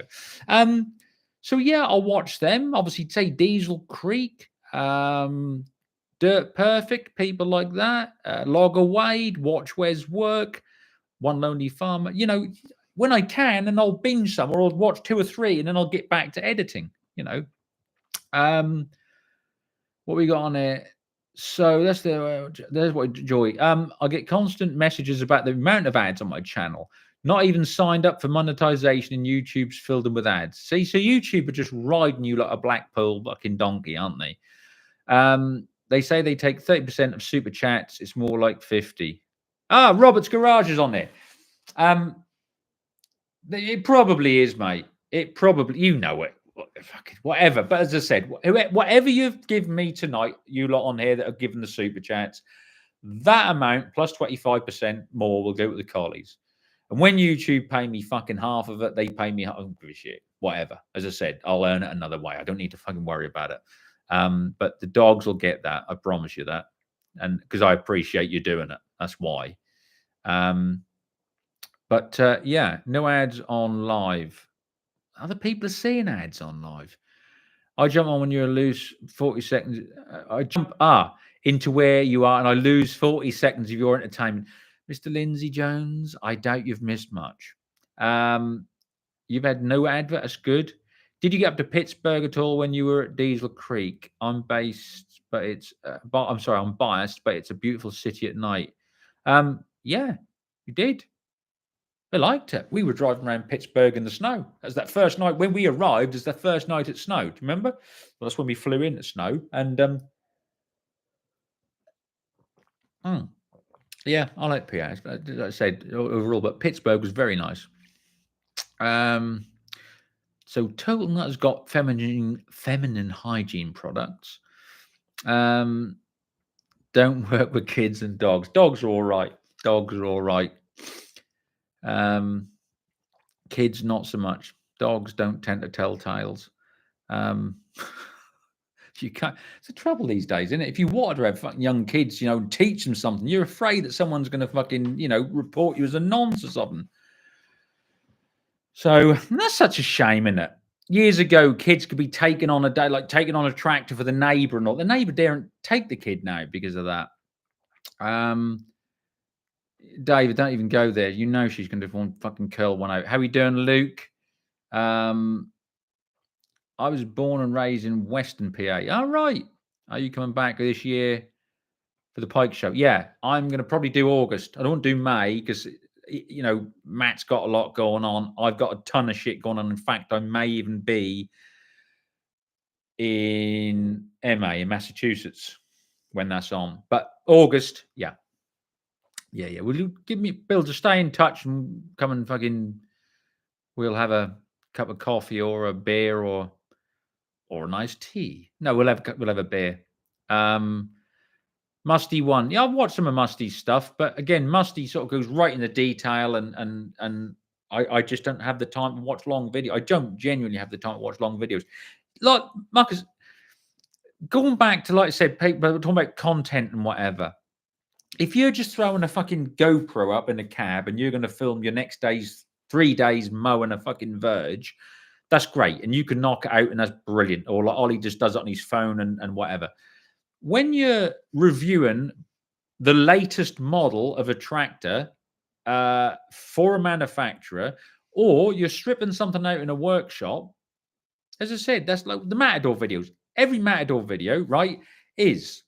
So yeah, I'll watch them. Obviously, say Diesel Creek, Dirt Perfect, people like that. Logger Wade, Watch Where's Work, One Lonely Farmer. When I can, and I'll binge some, or I'll watch 2 or 3, and then I'll get back to editing. What we got on here? So there's what I enjoy. I get constant messages about the amount of ads on my channel. Not even signed up for monetization, and YouTube's filled them with ads. See, so YouTube are just riding you like a Blackpool fucking donkey, aren't they? They say they take 30% of super chats. It's more like 50. Robert's Garage is on there. It probably is, mate. It probably, it. Whatever. But as I said, whatever you've given me tonight, you lot on here that have given the super chats, that amount plus 25% more will go to the collies. And when YouTube pay me fucking half of it, they pay me, I don't give a shit. Whatever. As I said, I'll earn it another way. I don't need to fucking worry about it. But the dogs will get that. I promise you that. And because I appreciate you doing it. That's why. Yeah, no ads on live. Other people are seeing ads on live. I jump on when you're loose 40 seconds. I jump into where you are and I lose 40 seconds of your entertainment. Mr. Lindsay Jones, I doubt you've missed much. You've had no advert. That's good. Did you get up to Pittsburgh at all when you were at Diesel Creek? I'm biased, but it's a beautiful city at night. Yeah, you did. I liked it. We were driving around Pittsburgh in the snow. As that first night when we arrived, as the first night it snowed. Do you remember? Well, that's when we flew in at snow. And yeah, I like PAs. But as I said overall, but Pittsburgh was very nice. So Total Nut has got feminine hygiene products. Don't work with kids and dogs. Dogs are all right. Kids, not so much. Dogs don't tend to tell tales. You can't. It's the trouble these days, isn't it? If you wanted to have fucking young kids, teach them something, you're afraid that someone's going to fucking, report you as a nonce or something. So that's such a shame, isn't it? Years ago, kids could be taken on a day, like taken on a tractor for the neighbour and all. The neighbour daren't take the kid now because of that. David, don't even go there. You know she's going to fucking curl one out. How you doing, Luke? I was born and raised in Western PA. All right. Are you coming back this year for the Pike Show? Yeah, I'm going to probably do August. I don't want to do May because, you know, Matt's got a lot going on. I've got a ton of shit going on. In fact, I may even be in MA in Massachusetts when that's on. But August, yeah. Yeah. Will you give me, Bill, to stay in touch and come and fucking, we'll have a cup of coffee or a beer or a nice tea. No, we'll have a beer. Musty one. Yeah, I've watched some of Musty's stuff, but again, Musty sort of goes right in the detail and I just don't have the time to watch long video. I don't genuinely have the time to watch long videos. Like Marcus, going back to, like I said, people talking about content and whatever. If you're just throwing a fucking GoPro up in a cab and you're going to film your next day's 3 days mowing a fucking verge, that's great. And you can knock it out and that's brilliant. Or like Ollie just does it on his phone and whatever. When you're reviewing the latest model of a tractor for a manufacturer, or you're stripping something out in a workshop, as I said, that's like the Matador videos. Every Matador video, right, is,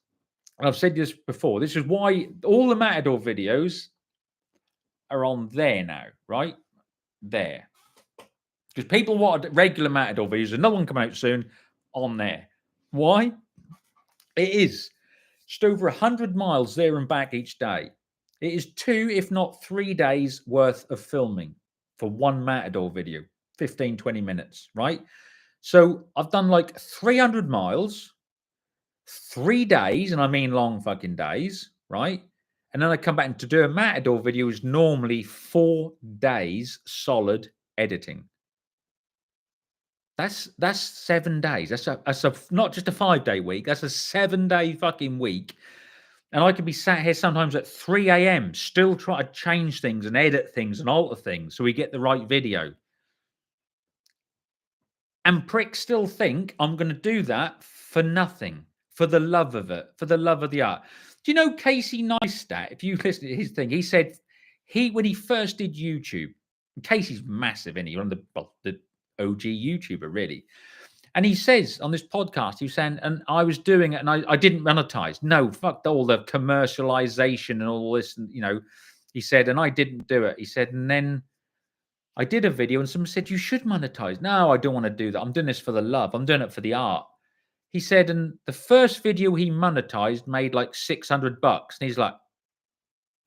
and I've said this before, this is why all the Matador videos are on there now, right? There. Because people want regular Matador videos. There's another one coming out soon on there. Why? It is just over 100 miles there and back each day. It is 2, if not 3 days worth of filming for one Matador video, 15, 20 minutes, right? So I've done like 300 miles, 3 days, and I mean long fucking days, right? And then I come back and to do a Matador video is normally 4 days solid editing. That's 7 days. That's a not just a 5-day week. That's a 7-day fucking week. And I could be sat here sometimes at 3 a.m. still trying to change things and edit things and alter things so we get the right video. And pricks still think I'm going to do that for nothing, for the love of it, for the love of the art. Do you know Casey Neistat? If you listen to his thing, he said when he first did YouTube, Casey's massive, isn't he? One of the OG YouTuber, really. And he says on this podcast, he was saying, and I was doing it and I didn't monetize. No, fuck all the commercialization and all this. And, you know, he said, and I didn't do it. He said, and then I did a video and someone said, you should monetize. No, I don't want to do that. I'm doing this for the love. I'm doing it for the art. He said, and the first video he monetized made like $600. And he's like,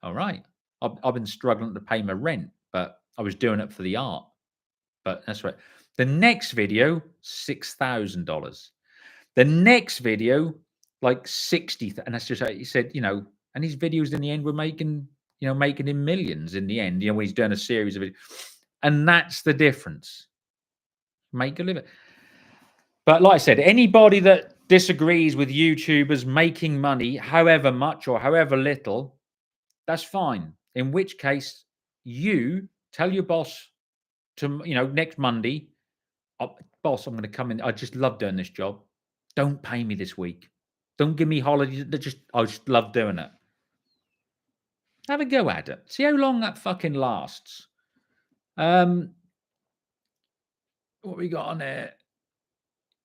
all right, I've been struggling to pay my rent, but I was doing it for the art. But that's right. The next video, $6,000. The next video, like 60, and that's just how he said, you know, and his videos in the end were making him millions in the end, you know, when he's doing a series of it. And that's the difference. Make a living. But like I said, anybody that disagrees with YouTubers making money, however much or however little, that's fine. In which case, you tell your boss to, you know, next Monday, boss, I'm going to come in. I just love doing this job. Don't pay me this week. Don't give me holidays. I just love doing it. Have a go at it. See how long that fucking lasts. What we got on there?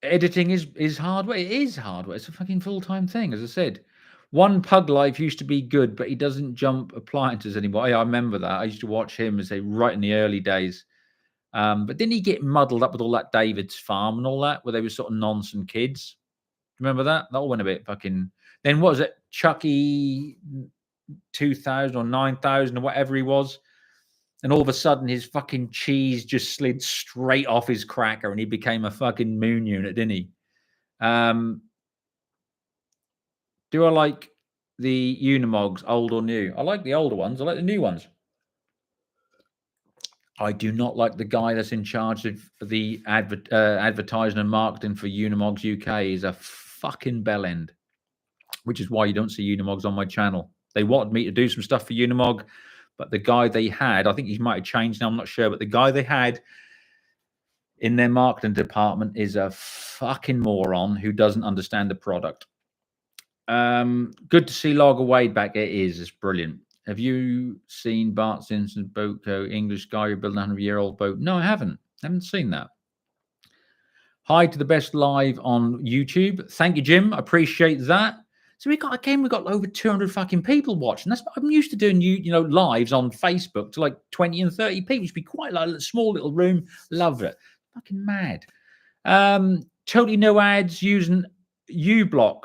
Editing is hard work. It is hard work. It's a fucking full-time thing, as I said. One Pug Life used to be good, but he doesn't jump appliances anymore. I remember that. I used to watch him and say right in the early days. But didn't he get muddled up with all that David's Farm and all that, where they were sort of nonsense kids? Remember that? That all went a bit fucking. Then what was it? Chucky 2000 or 9000 or whatever he was. And all of a sudden, his fucking cheese just slid straight off his cracker and he became a fucking moon unit, didn't he? Do I like the Unimogs, old or new? I like the older ones. I like the new ones. I do not like the guy that's in charge of the advertising and marketing for Unimogs UK. He's a fucking bellend, which is why you don't see Unimogs on my channel. They wanted me to do some stuff for Unimog, but the guy they had, I think he might have changed now, I'm not sure, but the guy they had in their marketing department is a fucking moron who doesn't understand the product. Good to see Logger Wade back. It is. It's brilliant. Have you seen Bart Simpson's boat go English guy who built a 100-year-old boat? No, I haven't. Seen that. Hi to the best live on YouTube. Thank you, Jim. Appreciate that. So we got over 200 fucking people watching. That's I'm used to doing lives on Facebook to like 20 and 30 people. It should be quite like a small little room. Love it. Fucking mad. Totally no ads using uBlock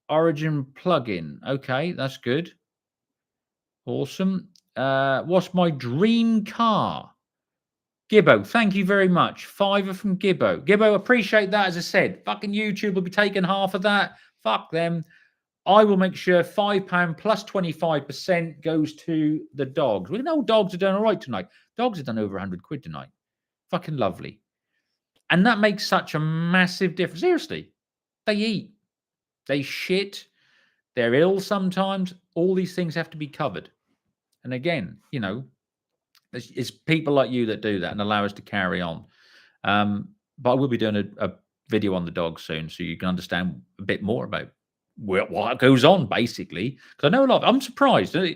Origin plugin. Okay, that's good. Awesome. What's my dream car? Gibbo, thank you very much. $5 from Gibbo. Gibbo, appreciate that. As I said, fucking YouTube will be taking half of that. Fuck them. I will make sure £5 plus 25% goes to the dogs. We know dogs are doing all right tonight. Dogs have done over 100 quid tonight. Fucking lovely. And that makes such a massive difference. Seriously, they eat, they shit, they're ill sometimes. All these things have to be covered. And again, it's people like you that do that and allow us to carry on. But I will be doing a video on the dog soon, so you can understand a bit more about what goes on, basically. Because I know I'm surprised. A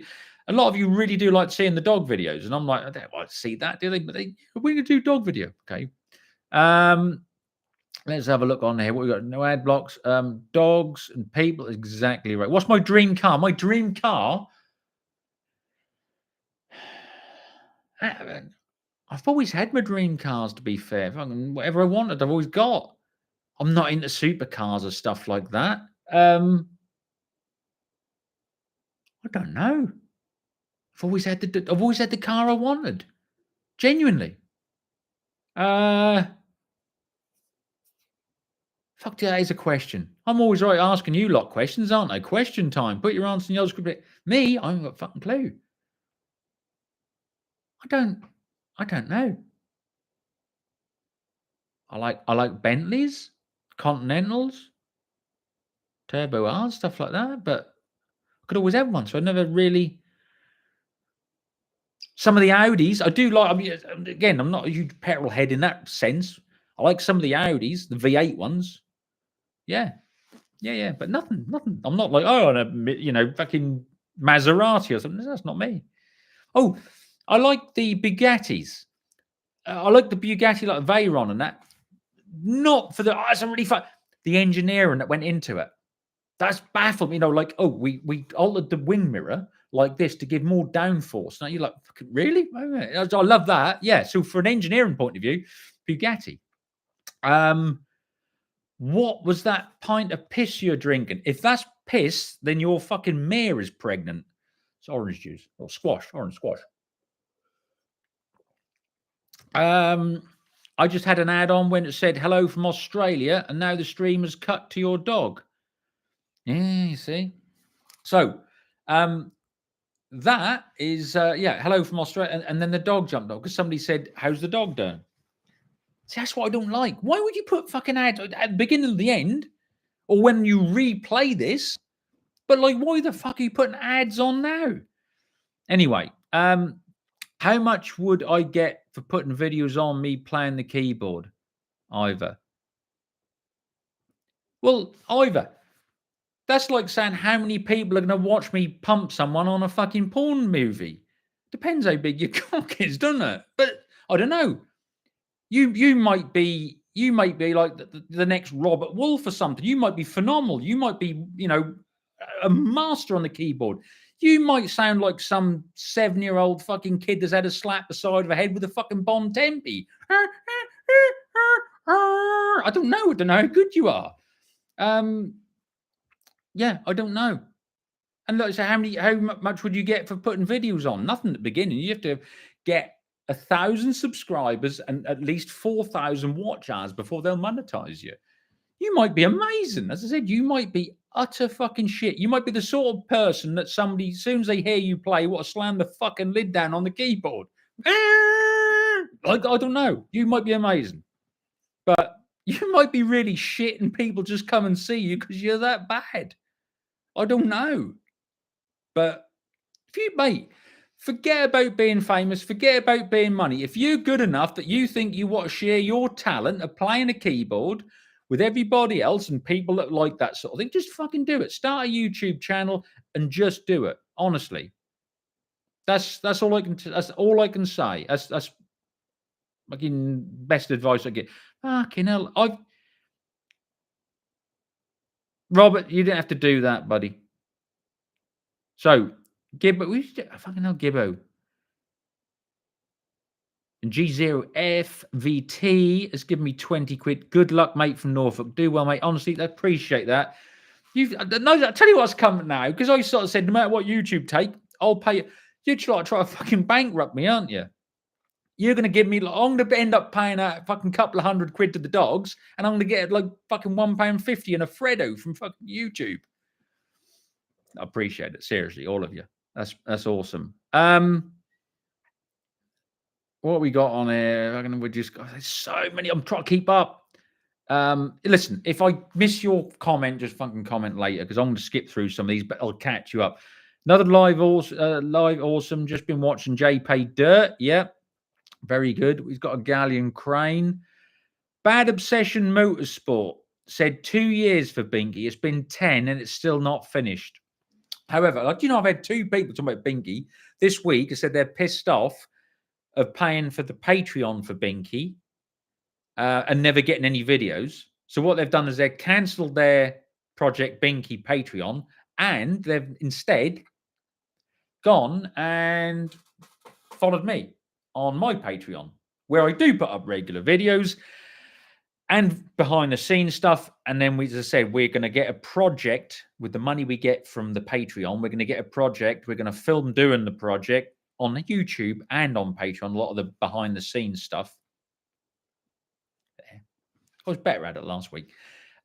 lot of you really do like seeing the dog videos, and I'm like, I don't want to see that, do they? But we're going to do dog video, okay? Let's have a look on here. What we got? No ad blocks. Dogs and people. Exactly right. What's my dream car? My dream car. I've always had my dream cars, to be fair. Whatever I wanted, I've always got. I'm not into supercars or stuff like that. I don't know. I've always had the car I wanted. Genuinely. Fuck, that is a question. I'm always right asking you lot questions, aren't I? Question time. Put your answer in the old script. Me, I haven't got a fucking clue. I don't know. I like Bentleys, Continentals, Turbo R's, stuff like that, but I could always have one, so I never really. Some of the Audis, I do like. I mean, again, I'm not a huge petrol head in that sense. I like some of the Audis, the V8 ones. Yeah. But nothing. I'm not like, fucking Maserati or something. That's not me. Oh, I like the Bugattis. I like the Bugatti, like Veyron and that. Not for that's really fun. The engineering that went into it. That's baffled me. We altered the wing mirror like this to give more downforce. Now you're like, really? I love that. Yeah. So for an engineering point of view, Bugatti. What was that pint of piss you're drinking? If that's piss, then your fucking mare is pregnant. It's orange juice or squash, orange squash. I just had an ad on when it said hello from Australia, and now the stream has cut to your dog. Yeah, you see. So, that is hello from Australia, and then the dog jumped up because somebody said, "How's the dog doing?" See, that's what I don't like. Why would you put fucking ads at the beginning of the end, or when you replay this? But like, why the fuck are you putting ads on now? Anyway, how much would I get for putting videos on me playing the keyboard? Ivor. Well, Ivor, that's like saying how many people are going to watch me pump someone on a fucking porn movie. Depends how big your cock is, doesn't it? But I don't know. You might be like the next Robert Wolf or something. You might be phenomenal. You might be, a master on the keyboard. You might sound like some 7-year-old fucking kid that's had a slap the side of the head with a fucking Bon Tempi. I don't know. I don't know how good you are. Yeah, I don't know. And look, so how much would you get for putting videos on? Nothing at the beginning. You have to get 1,000 subscribers and at least 4,000 watch hours before they'll monetize you. You might be amazing. As I said, you might be utter fucking shit. You might be the sort of person that somebody, as soon as they hear you play, want to slam the fucking lid down on the keyboard. Like, I don't know. You might be amazing. But you might be really shit and people just come and see you because you're that bad. I don't know. But if you, mate, forget about being famous, forget about being money. If you're good enough that you think you want to share your talent of playing a keyboard with everybody else and people that like that sort of thing, just fucking do it. Start a YouTube channel and just do it. Honestly. That's all I can. That's all I can say. That's fucking best advice I get. Fucking hell, Robert, you didn't have to do that, buddy. So, Gibbo, fucking hell, Gibbo. And G0FVT has given me 20 quid. Good luck, mate, from Norfolk. Do well, mate. Honestly, I appreciate that. I tell you what's coming now, because I sort of said, no matter what YouTube take, I'll pay you. You're trying to fucking bankrupt me, aren't you? You're going to give me, I'm going to end up paying a fucking couple of £100 to the dogs, and I'm going to get like fucking £1.50 and a Freddo from fucking YouTube. I appreciate it. Seriously, all of you. That's awesome. What we got on here? We just got there's so many. I'm trying to keep up. Listen, if I miss your comment, just fucking comment later because I'm going to skip through some of these, but I'll catch you up. Another live awesome. Just been watching JP Dirt. Yep, very good. We've got a Galleon Crane. Bad Obsession Motorsport said 2 years for Binky. It's been 10 and it's still not finished. However, I've had two people talking about Binky this week. Who said they're pissed off of paying for the Patreon for Binky and never getting any videos. So what they've done is they've cancelled their Project Binky Patreon and they've instead gone and followed me on my Patreon, where I do put up regular videos and behind the scenes stuff. And then, as I said, we're going to get a project with the money we get from the Patreon. We're going to get a project. We're going to film doing the project on YouTube and on Patreon, a lot of the behind the scenes stuff. I was better at it last week.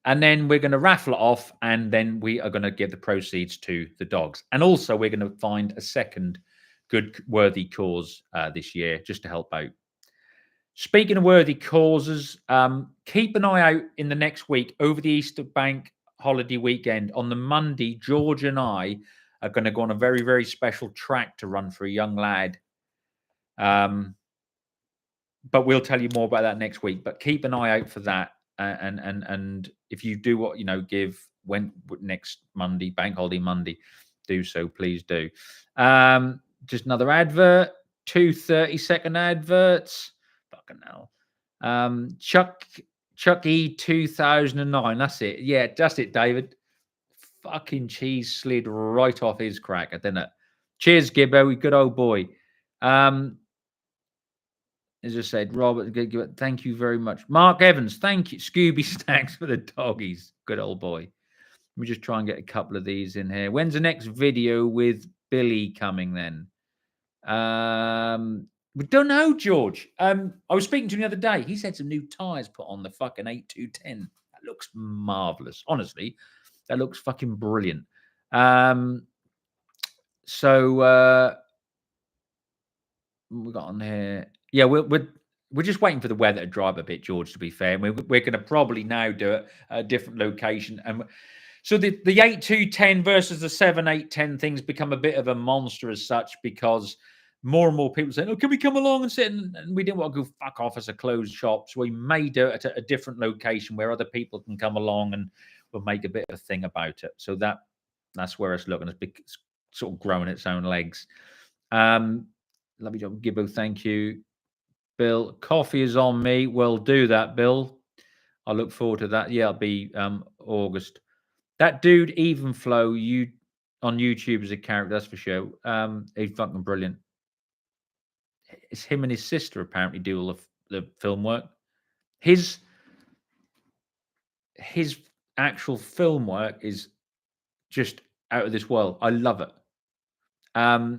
And then we're going to raffle it off, and then we are going to give the proceeds to the dogs. And also, we're going to find a second good, worthy cause this year just to help out. Speaking of worthy causes, keep an eye out in the next week over the Easter Bank holiday weekend. On the Monday, George and I are going to go on a very, very special track to run for a young lad. But we'll tell you more about that next week. But keep an eye out for that. And if you do what give when next Monday, Bank Holiday Monday, do so, please do. Just another advert, 2 30-second adverts. Fucking hell. Chuck E 2009. That's it. Yeah, that's it, David. Fucking cheese slid right off his cracker, didn't it? Cheers, Gibbo, good old boy. As I said, Robert, thank you very much. Mark Evans, thank you. Scooby Stacks for the doggies. Good old boy. Let me just try and get a couple of these in here. When's the next video with Billy coming then? We don't know, George. I was speaking to him the other day. He's had some new tyres put on the fucking 8210. That looks marvellous. Honestly, that looks fucking brilliant. So we got on here. Yeah, we're just waiting for the weather to dry up a bit, George, to be fair. And we're going to probably now do it at a different location. And so the 8210 versus the 7810 things become a bit of a monster as such, because more and more people saying, oh, can we come along and sit? And we didn't want to go fuck off as a closed shop. So we may do it at a different location where other people can come along and we'll make a bit of a thing about it. So that's where it's looking. It's sort of growing its own legs. Lovely job, Gibbo. Thank you. Bill, coffee is on me. Well, do that, Bill. I look forward to that. Yeah, it'll be August. That dude, Evenflow, on YouTube as a character, that's for sure. He's fucking brilliant. It's him and his sister apparently do all the film work. His actual film work is just out of this world. I love it.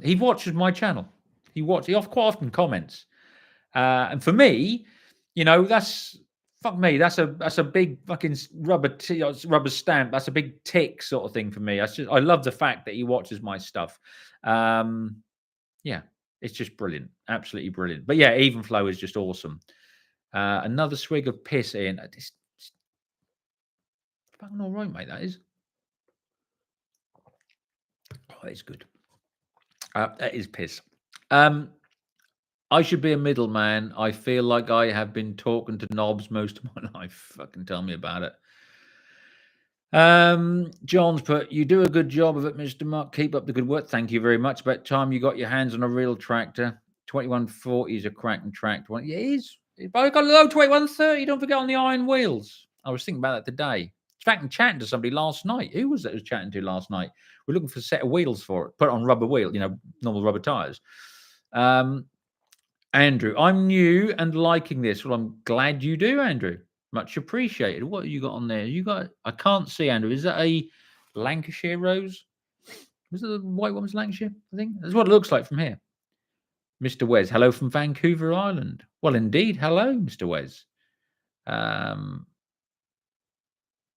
He watches my channel. He quite often comments. And for me, that's fuck me. That's a big fucking rubber stamp. That's a big tick sort of thing for me. I love the fact that he watches my stuff. Yeah, it's just brilliant, absolutely brilliant. But yeah, Evenflow is just awesome. Another swig of piss, Ian. It's fucking all right, mate. That is. Oh, it's good. That is piss. I should be a middleman. I feel like I have been talking to knobs most of my life. Fucking tell me about it. John's put, you do a good job of it, Mr. Muck. Keep up the good work. Thank you very much. About time you got your hands on a real tractor. 2140 is a cracking tractor. Yeah, it is. But I got a low 2130. Don't forget on the iron wheels. I was thinking about that today. In fact, I'm chatting to somebody last night. Who was that I was chatting to last night? We're looking for a set of wheels for it. Put it on rubber wheel, normal rubber tires. Andrew, I'm new and liking this. Well, I'm glad you do, Andrew. Much appreciated. What have you got on there? I can't see, Andrew. Is that a Lancashire rose? Was it the white one was Lancashire? I think that's what it looks like from here. Mr. Wes, hello from Vancouver Island. Well, indeed. Hello, Mr. Wes.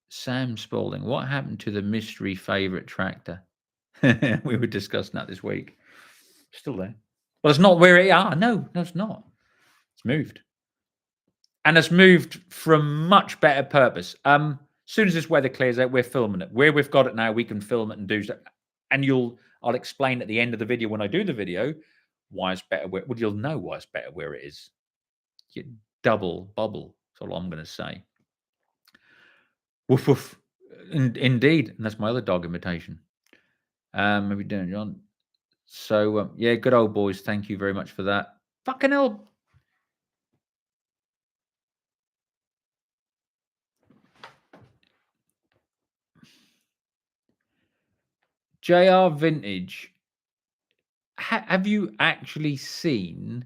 Sam Spalding, what happened to the mystery favourite tractor? We were discussing that this week. Still there. Well, it's not where it are. No, it's not. It's moved. And it's moved from much better purpose. As soon as this weather clears out, we're filming it. Where we've got it now, we can film it and do so. And I'll explain at the end of the video when I do the video why it's better. You'll know why it's better where it is. You double bubble. That's all I'm going to say. Woof woof. Indeed, and that's my other dog imitation. Maybe doing John. So yeah, good old boys. Thank you very much for that. Fucking hell. JR Vintage, have you actually seen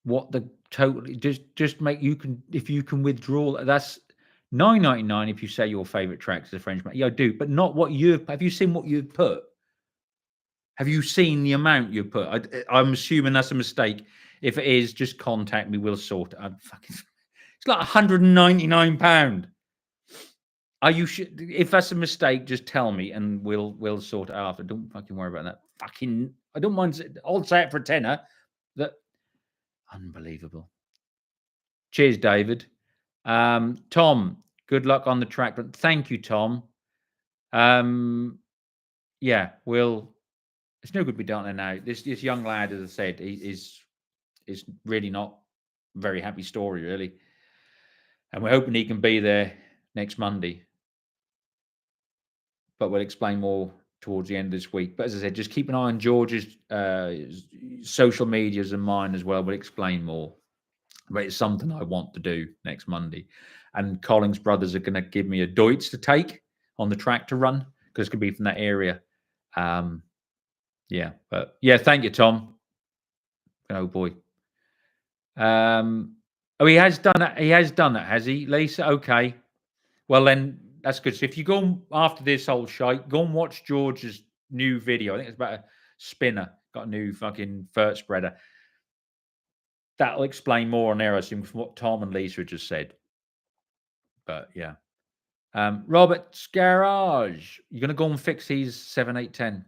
what the total just make you can if you can withdraw that's $9.99 if you say your favorite track is a Frenchman. Yeah, I do, but not what have you seen what you've put? Have you seen the amount you put? I'm assuming that's a mistake. If it is, just contact me. We'll sort it. It's like £199. Are you if that's a mistake, just tell me and we'll sort it out after. Don't fucking worry about that. I don't mind. I'll say it for a tenner. That unbelievable. Cheers, David. Tom, good luck on the track. But thank you, Tom. Yeah, it's no good we don't know now. This young lad, as I said, is really not a very happy story, really. And we're hoping he can be there next Monday. But we'll explain more towards the end of this week. But as I said, just keep an eye on George's social medias and mine as well. We'll explain more. But it's something I want to do next Monday. And Collins Brothers are going to give me a Deutz to take on the track to run because it could be from that area. Yeah, but yeah, thank you, Tom. Oh boy. He has done that. He has done that, has he, Lisa? Okay. Well, then that's good. So if you go after this whole shite, go and watch George's new video. I think it's about a spinner. Got a new fucking vert spreader. That'll explain more on there, I assume, from what Tom and Lisa just said. But yeah. Robert's Garage. You're going to go and fix these 7, 8, 10.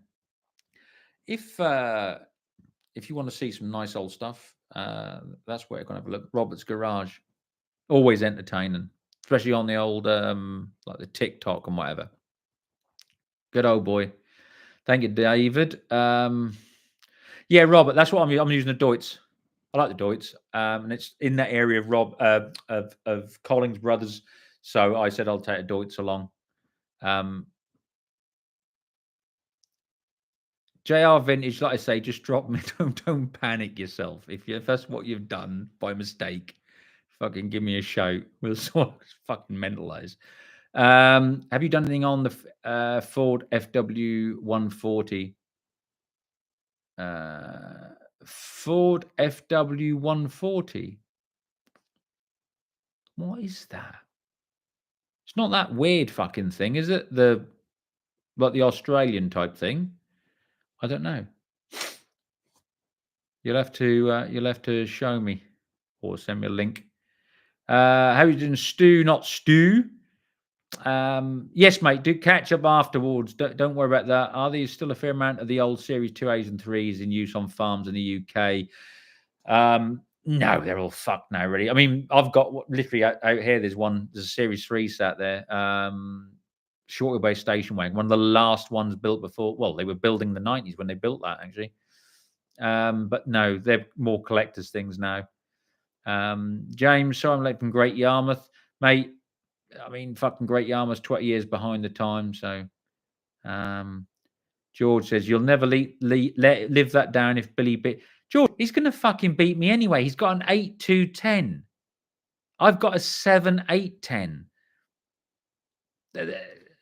If you want to see some nice old stuff, that's where you're going to have a look. Robert's Garage. Always entertaining, especially on the old, like the TikTok and whatever. Good old boy. Thank you, David. Yeah, Robert, that's what I'm using the Deutz. I like the Deutz, and it's in that area of Collins Brothers. So I said I'll take a Deutz along. JR Vintage, like I say, just drop me. Don't panic yourself. If that's what you've done by mistake, fucking give me a shout. We'll sort of fucking mentalize. Have you done anything on the Ford FW 140? Ford FW 140. What is that? It's not that weird fucking thing, is it? The Australian type thing. I don't know. You'll have to show me or send me a link. How are you doing, Stu? Not Stu. Yes, mate. Do catch up afterwards. Don't worry about that. Are there still a fair amount of the old Series 2As and 3s in use on farms in the UK? No, they're all fucked now, really. I mean, I've got literally out here. There's a Series 3 sat there. Short wheelbase station wagon, one of the last ones built before. Well, they were building the 90s when they built that, actually. But no, they're more collectors' things now. James, sorry I'm late from Great Yarmouth, mate. I mean, fucking Great Yarmouth's 20 years behind the time. So, George says, you'll never live that down if Billy beat. George, he's going to fucking beat me anyway. He's got an 8-2-10. I've got a 7-8-10.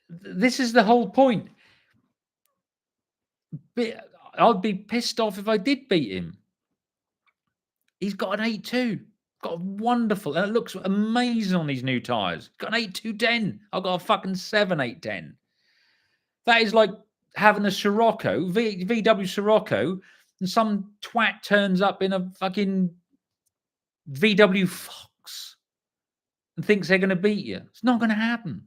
This is the whole point. I'd be pissed off if I did beat him. He's got an 8-2. Got a wonderful, and it looks amazing on these new tyres. Got an 8-2-10. I've got a fucking 7-8-10. That is like having a Sirocco, VW Sirocco, and some twat turns up in a fucking VW Fox and thinks they're going to beat you. It's not going to happen.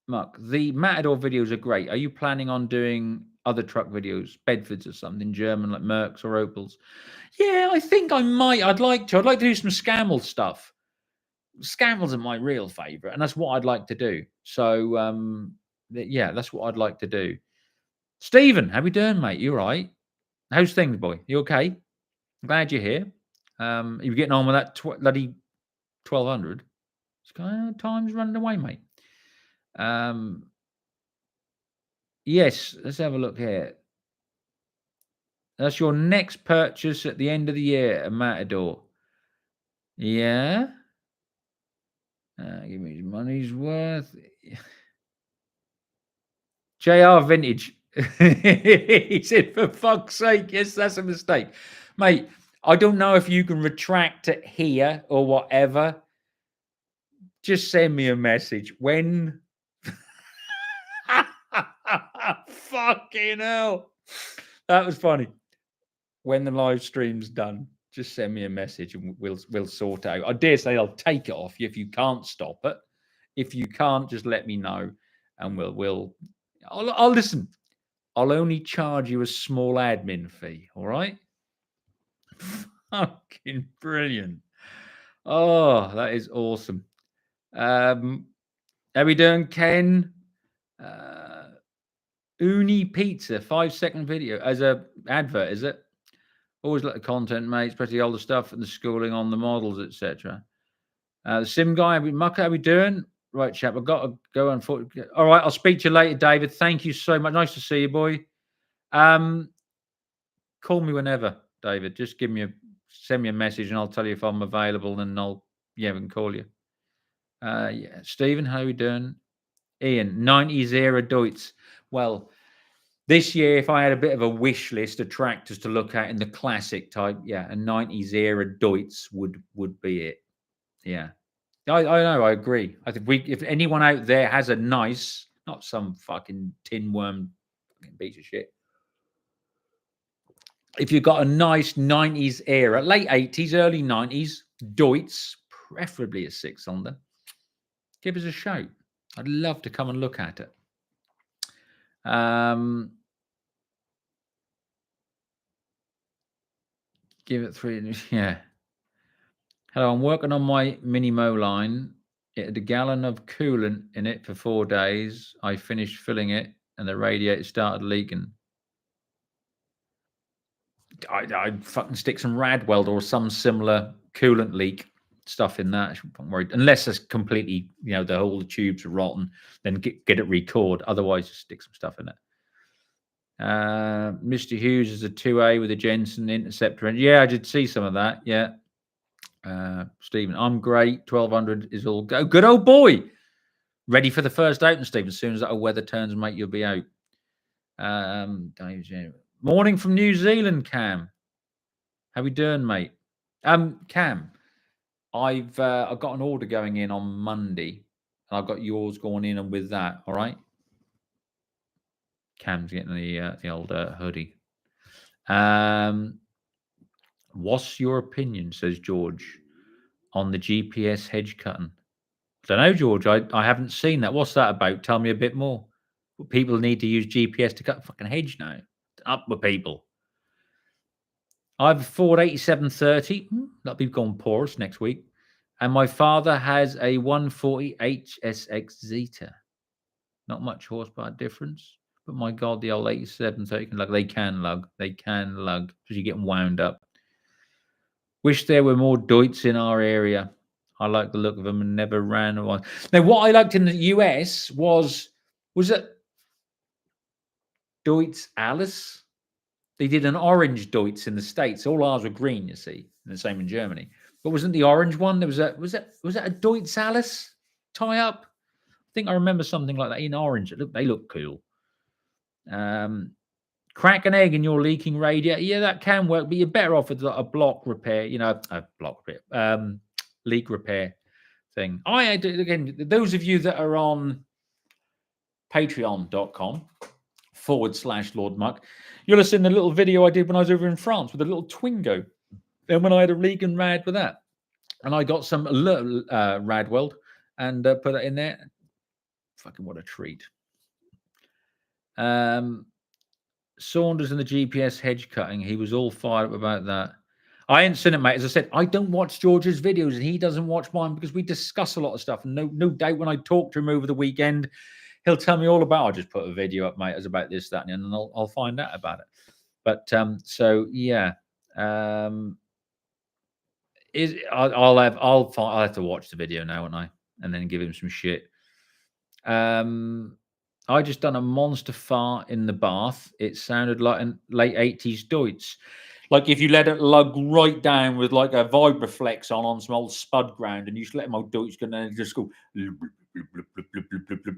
Muck, the Matador videos are great. Are you planning on doing other truck videos, Bedfords or something, German like Mercs or Opels? Yeah, I think I might. I'd like to do some Scammell stuff. Scammell's are my real favourite, and that's what I'd like to do. So, yeah, that's what I'd like to do. Stephen, how we doing, mate? You all right? How's things, boy? You okay? Glad you're here. You getting on with that bloody 1200? Time's running away, mate. Yes, let's have a look here. That's your next purchase at the end of the year, a Matador. Yeah. Give me his money's worth. JR Vintage. He said, for fuck's sake, yes, that's a mistake. Mate, I don't know if you can retract it here or whatever. Just send me a message. When... Fucking hell. That was funny. When the live stream's done, just send me a message and we'll sort out. I dare say I'll take it off you if you can't stop it. If you can't, just let me know and I'll listen. I'll only charge you a small admin fee, all right? Fucking brilliant. Oh, that is awesome. How we doing, Ken? Uni Pizza, 5-second video as a advert, is it? Always like the content, mate, especially all the stuff and the schooling on the models, etc. The sim guy, Muck, how we doing? Right, chap, I've got to go on. All right, I'll speak to you later, David. Thank you so much. Nice to see you, boy. Call me whenever, David. Just send me a message and I'll tell you if I'm available and we can call you. Yeah, Stephen, how are we doing? Ian, 90s era Deutz. Well, this year, if I had a bit of a wish list of tractors to look at in the classic type, yeah, a 90s era Deutz would be it. Yeah. I know, I agree. I think if anyone out there has a nice, not some fucking tin worm piece of shit. If you've got a nice 90s era, late 80s, early 90s, Deutz, preferably a 6-cylinder, give us a shout. I'd love to come and look at it. Give it 3. Yeah. Hello, I'm working on my mini mow line. It had a gallon of coolant in it for 4 days. I finished filling it and the radiator started leaking. I'd fucking stick some Radweld or some similar coolant leak stuff in that. I shouldn't be worried. Unless it's completely, the whole tubes are rotten, then get it record. Otherwise, just stick some stuff in it. Mr. Hughes is a 2A with a Jensen Interceptor. Yeah, I did see some of that. Yeah. Stephen, I'm great. 1200 is all go. Good old boy. Ready for the first open, Stephen. As soon as that weather turns, mate, you'll be out. Morning from New Zealand, Cam. How we doing, mate? Cam, I've got an order going in on Monday, and I've got yours going in, and with that, all right. Cam's getting the old hoodie. What's your opinion, says George, on the GPS hedge cutting? I don't know, George. I haven't seen that. What's that about? Tell me a bit more. People need to use GPS to cut fucking hedge now. Up with people. I have a Ford 8730. That'll be gone porous next week. And my father has a 140 HSX Zeta. Not much horsepower difference. But my God, the old 8730 can lug. They can lug. They can lug. Because you're getting wound up. Wish there were more Deutz in our area. I like the look of them and never ran one. Now, what I liked in the US was it Deutz Alice? They did an orange Deutz in the States. All ours were green, you see, and the same in Germany. But wasn't the orange one? There was that a Deutz Alice tie up? I think I remember something like that in orange. They look cool. Crack an egg in your leaking radiator. Yeah, that can work, but you're better off with a block repair. A block repair, leak repair thing. Again, those of you that are on patreon.com/Lord Muck, you'll have seen the little video I did when I was over in France with a little Twingo. And when I had a leak and rad with that. And I got some rad weld and put that in there. Fucking what a treat. Saunders and the GPS hedge cutting. He was all fired up about that. I ain't seen it, mate. As I said, I don't watch George's videos and he doesn't watch mine because we discuss a lot of stuff. And no doubt when I talk to him over the weekend, he'll tell me all about. I'll just put a video up, mate, as about this, that, and I'll find out about it. But so yeah, I'll have to watch the video now, won't I? And then give him some shit. I just done a monster fart in the bath. It sounded like a late 80s Deutz. Like if you let it lug right down with like a Vibraflex on some old spud ground and you just let them old Deutz go and then just go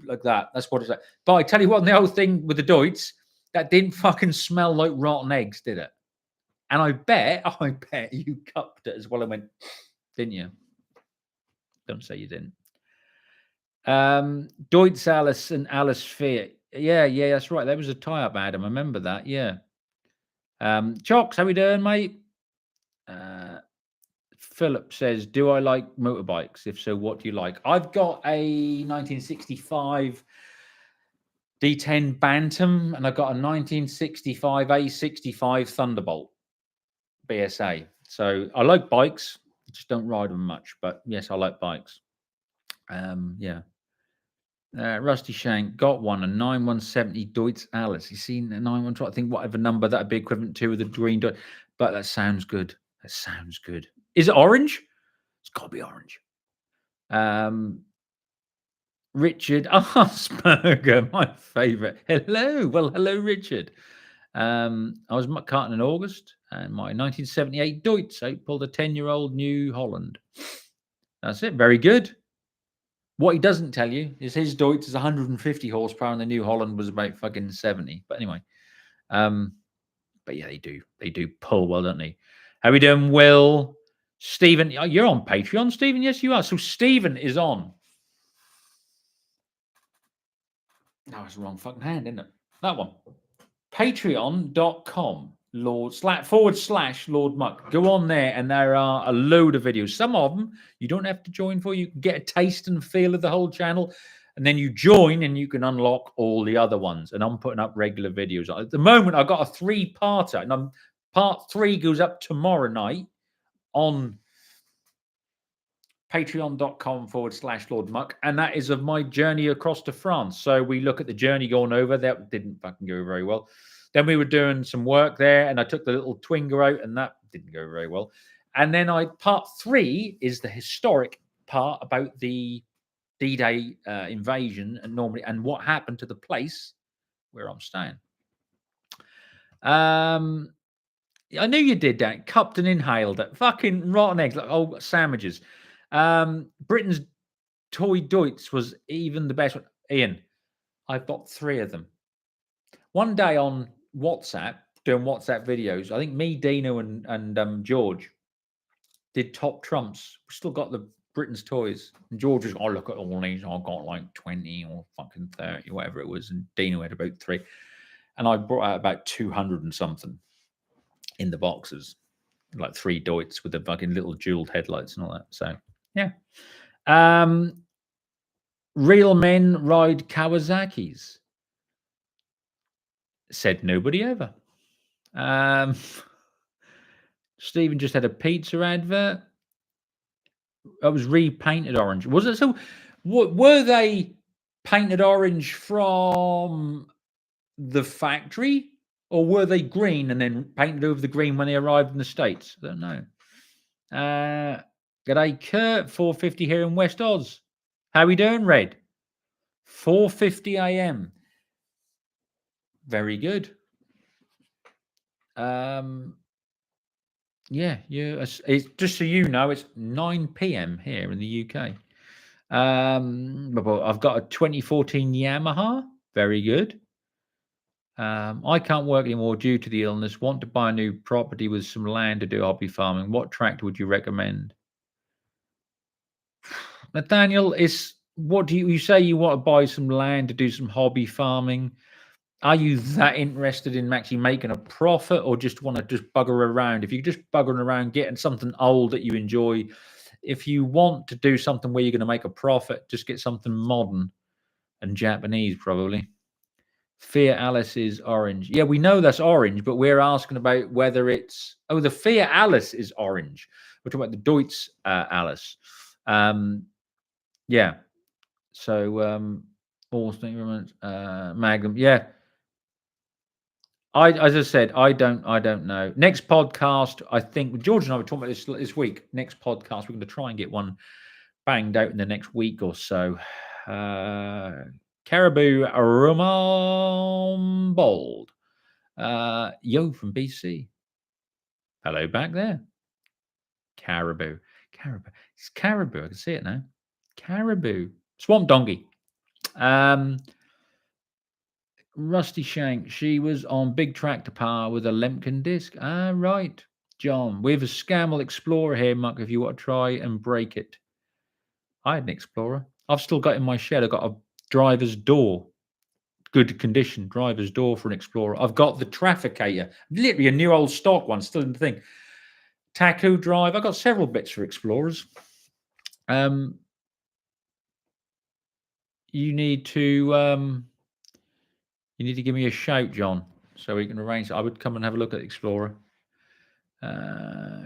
like that. That's what it's like. But I tell you what, the whole thing with the Deutz, that didn't fucking smell like rotten eggs, did it? And I bet you cupped it as well and went, didn't you? Don't say you didn't. Deutz Alice and Alice Fear. Yeah, that's right. That was a tie-up, Adam. I remember that. Yeah. Chocks, how we doing, mate? Philip says, do I like motorbikes? If so, what do you like? I've got a 1965 D10 Bantam, and I've got a 1965 A65 Thunderbolt BSA. So I like bikes. I just don't ride them much. But yes, I like bikes. Yeah. Rusty Shank got one, a 9170 Deutz Alice. You seen the 912? I think whatever number that would be equivalent to with the green dot. But that sounds good. That sounds good. Is it orange? It's got to be orange. Richard Asperger, my favorite. Hello. Well, hello, Richard. I was Muck carting in August, and my 1978 Deutz. I pulled a 10-year-old New Holland. That's it. Very good. What he doesn't tell you is his Deutz is 150 horsepower and the New Holland was about fucking 70. But anyway, but yeah, they do pull well, don't they? How we doing, Will? Stephen, you're on Patreon, Stephen? Yes, you are. So Stephen is on. No, it's the wrong fucking hand, isn't it? That one. Patreon.com /Lord Muck. Go on there, and there are a load of videos. Some of them you don't have to join for. You can get a taste and feel of the whole channel, and then you join, and you can unlock all the other ones. And I'm putting up regular videos. At the moment, I've got a 3-parter, and part 3 goes up tomorrow night on patreon.com /Lord Muck, and that is of my journey across to France. So we look at the journey going over. That didn't fucking go very well. Then we were doing some work there, and I took the little Twingo out, and that didn't go very well. And then part 3 is the historic part about the D-Day invasion and what happened to the place where I'm staying. I knew you did that. Cupped and inhaled it. Fucking rotten eggs, like old sandwiches. Britain's toy Deutz was even the best one. Ian, I've got 3 of them. One day on WhatsApp, doing WhatsApp videos, I think me, Dino, and George did top trumps. We still got the Britain's toys. And George was, oh, look at all these. I got like 20 or fucking 30, whatever it was. And Dino had about 3. And I brought out about 200 and something in the boxes. Like 3 Deutz with the fucking little jeweled headlights and all that. So, yeah. Real men ride Kawasaki's. Said nobody ever. Stephen just had a pizza advert. It was repainted orange. Was it? So were they painted orange from the factory, or were they green and then painted over the green when they arrived in the States? I don't know. G'day, Kurt. 4:50 here in West Oz. How we doing, Red? 4:50 a.m. Very good. Yeah. It's just so you know, it's 9 p.m. here in the UK. But I've got a 2014 Yamaha. Very good. I can't work anymore due to the illness. Want to buy a new property with some land to do hobby farming. What tractor would you recommend? Nathaniel, what do you say you want to buy some land to do some hobby farming? Are you that interested in actually making a profit, or just want to just bugger around? If you're just buggering around getting something old that you enjoy, if you want to do something where you're going to make a profit, just get something modern and Japanese probably. Fiat Alice is orange. Yeah, we know that's orange, but we're asking about whether it's the Fiat Alice is orange. We're talking about the Deutz Alice. Yeah. So all statements, Magnum. Yeah. As I said, I don't know. Next podcast, I think George and I were talking about this week. Next podcast, we're going to try and get one banged out in the next week or so. Caribou Rumbold. Yo from BC. Hello back there. Caribou. It's caribou. I can see it now. Caribou. Swamp donkey. Rusty Shank. She was on Big Tractor Power with a Lemken disc. Ah, right. John. We have a Scammell Explorer here, Muck, if you want to try and break it. I had an Explorer. I've still got in my shed. I've got a driver's door. Good condition driver's door for an Explorer. I've got the Trafficator. Literally a new old stock one, still in the thing. Taku drive. I've got several bits for Explorers. You need to give me a shout, John, so we can arrange. I would come and have a look at Explorer.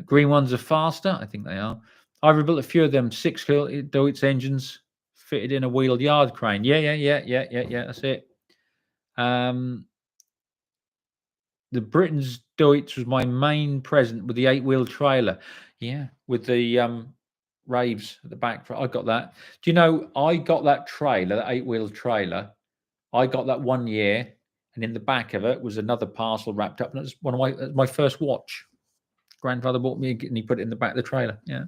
Green ones are faster. I think they are. I've rebuilt a few of them 6 Deutz engines fitted in a wheeled yard crane. Yeah. That's it. The Britain's Deutz was my main present with the 8-wheel trailer. Yeah, with the raves at the back. I got that. Do you know I got that trailer, that 8-wheel trailer? I got that 1 year, and in the back of it was another parcel wrapped up, and it was one of my first watch. Grandfather bought me, and he put it in the back of the trailer. Yeah.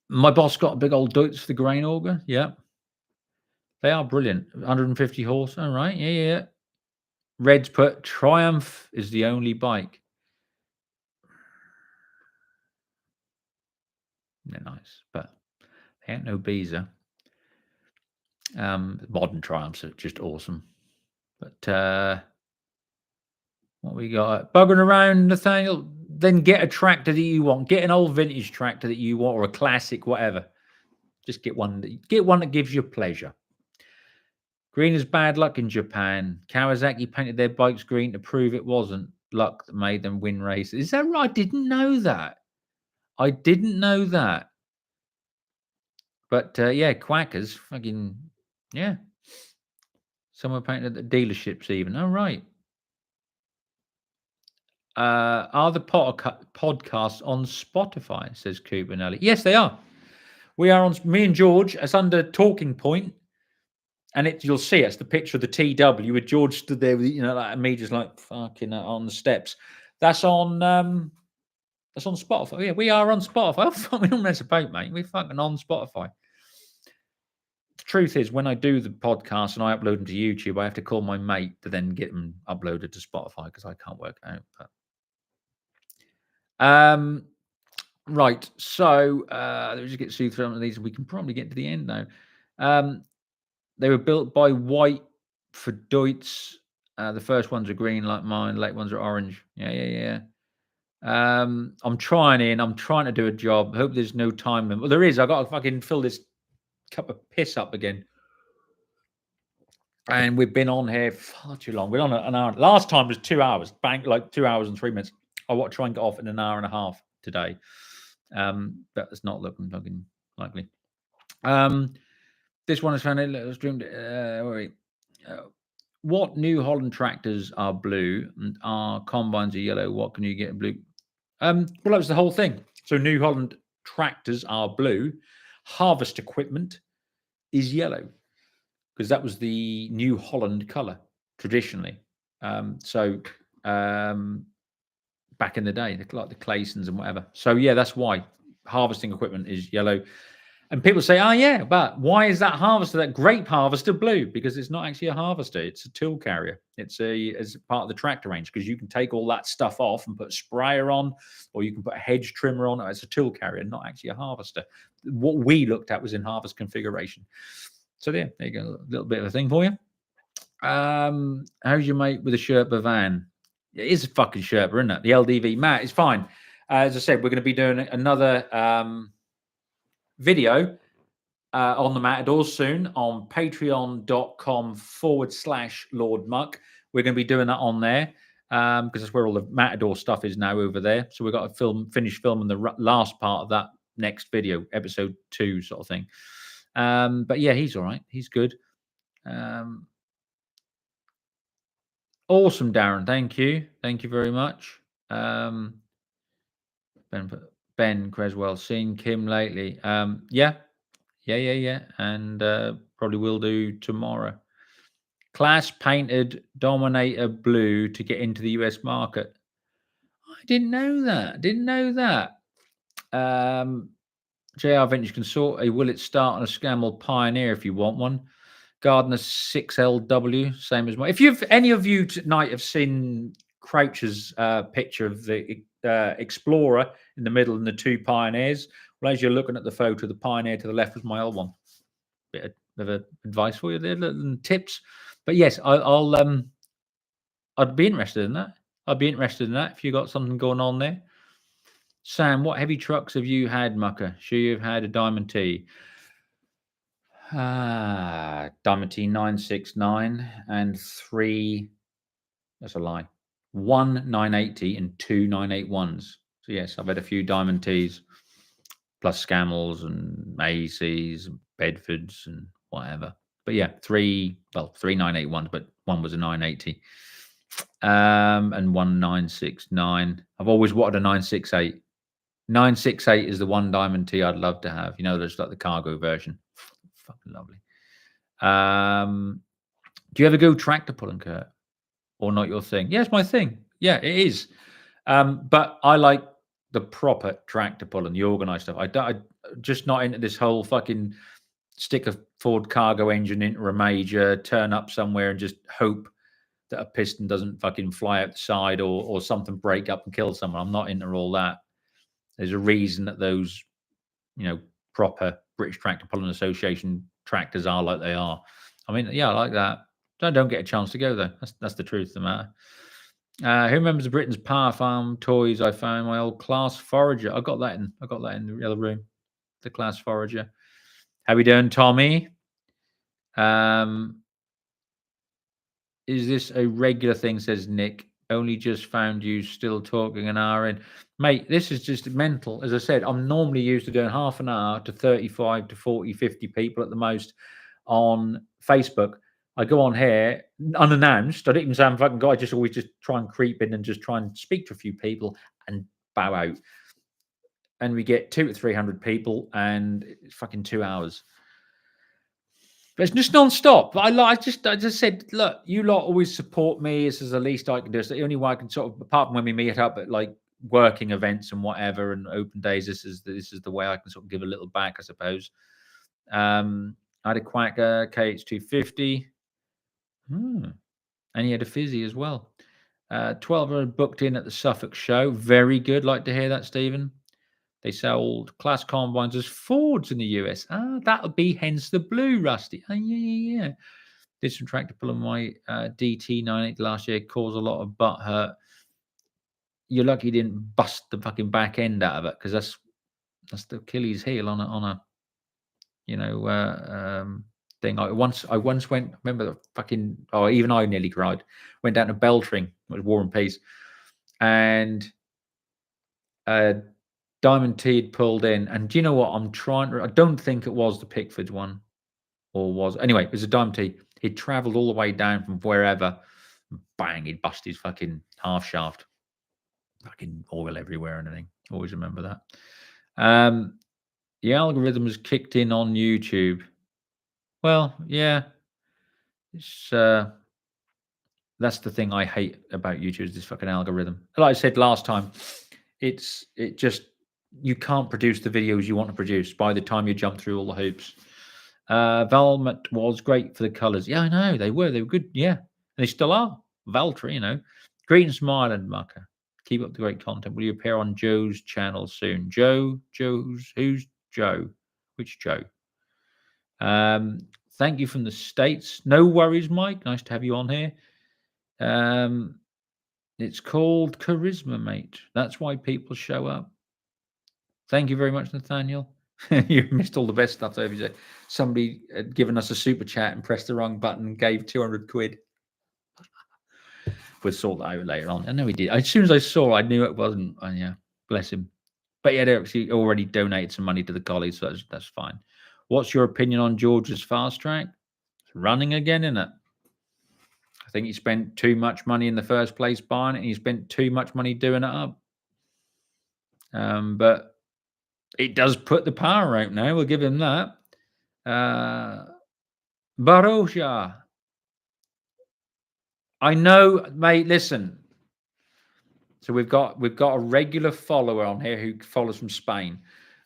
My boss got a big old Deutz for the grain auger. Yeah. They are brilliant. 150 horse. All right. Yeah. Red's put Triumph is the only bike. They're nice, but they ain't no Beezer. Modern Triumphs are just awesome. But what we got? Bugging around, Nathaniel. Then get a tractor that you want. Get an old vintage tractor that you want, or a classic, whatever. Just get one that gives you pleasure. Green is bad luck in Japan. Kawasaki painted their bikes green to prove it wasn't luck that made them win races. Is that right? I didn't know that. But yeah, Quackers, fucking yeah. Someone painted at the dealerships even. Oh, right. Are the podcasts on Spotify? Says Cooper Nelly. Yes, they are. We are on. Me and George. It's under Talking Point, and you'll see it's the picture of the TW with George stood there with like me, just like fucking on the steps. That's on. That's on Spotify. Yeah, we are on Spotify. We don't mess about, mate. We're fucking on Spotify. The truth is, when I do the podcast and I upload them to YouTube, I have to call my mate to then get them uploaded to Spotify because I can't work out. But right. So let me just get through some of these. We can probably get to the end now. They were built by White for Deutz. The first ones are green like mine. Late ones are orange. Yeah. I'm trying to do a job. Hope there's no time limit. Well, there is. I got to fucking fill this cup of piss up again. And we've been on here far too long. We're on an hour. Last time was 2 hours. Like 2 hours and 3 minutes. I want to try and get off in an hour and a half today. But it's not looking fucking likely. This one is found. Let's dream. What New Holland tractors are blue and our combines are yellow? What can you get blue? Well, that was the whole thing. So New Holland tractors are blue. Harvest equipment is yellow because that was the New Holland colour traditionally. So back in the day, like the Claysons and whatever. So yeah, that's why harvesting equipment is yellow. And people say, "Oh yeah, but why is that harvester, that grape harvester, blue?" Because it's not actually a harvester; it's a tool carrier. It's part of the tractor range because you can take all that stuff off and put a sprayer on, or you can put a hedge trimmer on. It's a tool carrier, not actually a harvester. What we looked at was in harvest configuration. So there you go, a little bit of a thing for you. How's your mate with a Sherpa van? It is a fucking Sherpa, isn't it? The LDV Matt is fine. As I said, we're going to be doing another video on the Matadors soon on patreon.com/Lord Muck. We're going to be doing that on there because that's where all the Matador stuff is now over there. So we've got to finish filming the last part of that next video, episode 2 sort of thing. But yeah, he's all right. He's good. Awesome, Darren. Thank you. Thank you very much. Ben Creswell, seen Kim lately. Yeah. And probably will do tomorrow. Class painted Dominator blue to get into the US market. I didn't know that. JR Vintage Consort, will it start on a Scammell Pioneer if you want one? Gardner 6LW, same as mine. If any of you tonight have seen Crouch's picture of the Explorer in the middle and the 2 Pioneers, well, as you're looking at the photo, the Pioneer to the left was my old one. Bit of advice for you there, little tips. But yes, I'd be interested in that. If you got something going on there. Sam, what heavy trucks have you had, Mucker? Sure you've had a Diamond T. Diamond T 969 and 3. That's a lie. 1 980 and 2 981s. So yes, I've had a few Diamond T's, plus Scammels and ACs and Bedfords and whatever. But yeah, 3 981s, but one was a 980. And 1 969. I've always wanted a 968. 968 is the one Diamond T I'd love to have. You know, there's like the cargo version. Fucking lovely. Do you ever go tractor pulling, Kurt? Or not your thing? Yeah, it's my thing. Yeah, it is. But I like the proper tractor pulling, the organized stuff. I just not into this whole fucking stick a Ford cargo engine into a major, turn up somewhere and just hope that a piston doesn't fucking fly out the side or something break up and kill someone. I'm not into all that. There's a reason that those, proper British Tractor Pulling Association tractors are like they are. I mean, yeah, I like that. I don't get a chance to go though. That's the truth of the matter. Who remembers the Britain's Power Farm toys? I found my old Class Forager. I got that in the other room. The Class Forager. How we doing, Tommy? Is this a regular thing? Says Nick. Only just found you still talking an hour in. Mate, this is just mental. As I said, I'm normally used to doing half an hour to 35 to 40, 50 people at the most on Facebook. I go on here unannounced. I didn't even say I'm fucking guy. I just always just try and creep in and just try and speak to a few people and bow out. And we get 200 to 300 people and it's fucking 2 hours. But it's just non-stop. But I just said, look, you lot always support me. This is the least I can do. It's the only way I can sort of, apart from when we meet up at like working events and whatever and open days, this is the way I can sort of give a little back, I suppose. I had a Quacker KH250. And he had a Fizzy as well. 12 booked in at the Suffolk show. Very good. Like to hear that, Stephen. They sold class combines as Fords in the US. That would be hence the blue, Rusty. Yeah. Did some tractor pulling my DT98 last year. Caused a lot of butt hurt. You're lucky you didn't bust the fucking back end out of it because that's the Achilles heel on a thing. I once went. Remember the fucking? Oh, even I nearly cried. Went down to Beltring. It was War and Peace, and Diamond T had pulled in, and do you know what? I don't think it was the Pickford one, or was anyway. It was a Diamond T. He'd travelled all the way down from wherever. Bang! He'd bust his fucking half shaft. Fucking oil everywhere and everything. Always remember that. The algorithm has kicked in on YouTube. Well, yeah, it's that's the thing I hate about YouTube is this fucking algorithm. Like I said last time, it just you can't produce the videos you want to produce by the time you jump through all the hoops. Valmet was great for the colours. Yeah, I know they were good. Yeah, and they still are. Valtteri, you know, great and smile and Mucker. Keep up the great content. Will you appear on Joe's channel soon? Who's Joe? Which Joe? Thank you from the States. No worries, Mike. Nice to have you on here. It's called charisma, mate. That's why people show up. Thank you very much, Nathaniel. You missed all the best stuff over. Somebody had given us a super chat and pressed the wrong button, gave 200 quid. We'll sort that out later on. I know he did. As soon as I saw, I knew it wasn't. Yeah, bless him. But yeah, they actually already donated some money to the college, so that's fine. What's your opinion on George's fast track? It's running again, isn't it? I think he spent too much money in the first place buying it, and he spent too much money doing it up. But it does put the power out now. We'll give him that. Baroja. I know, mate. Listen. So we've got a regular follower on here who follows from Spain.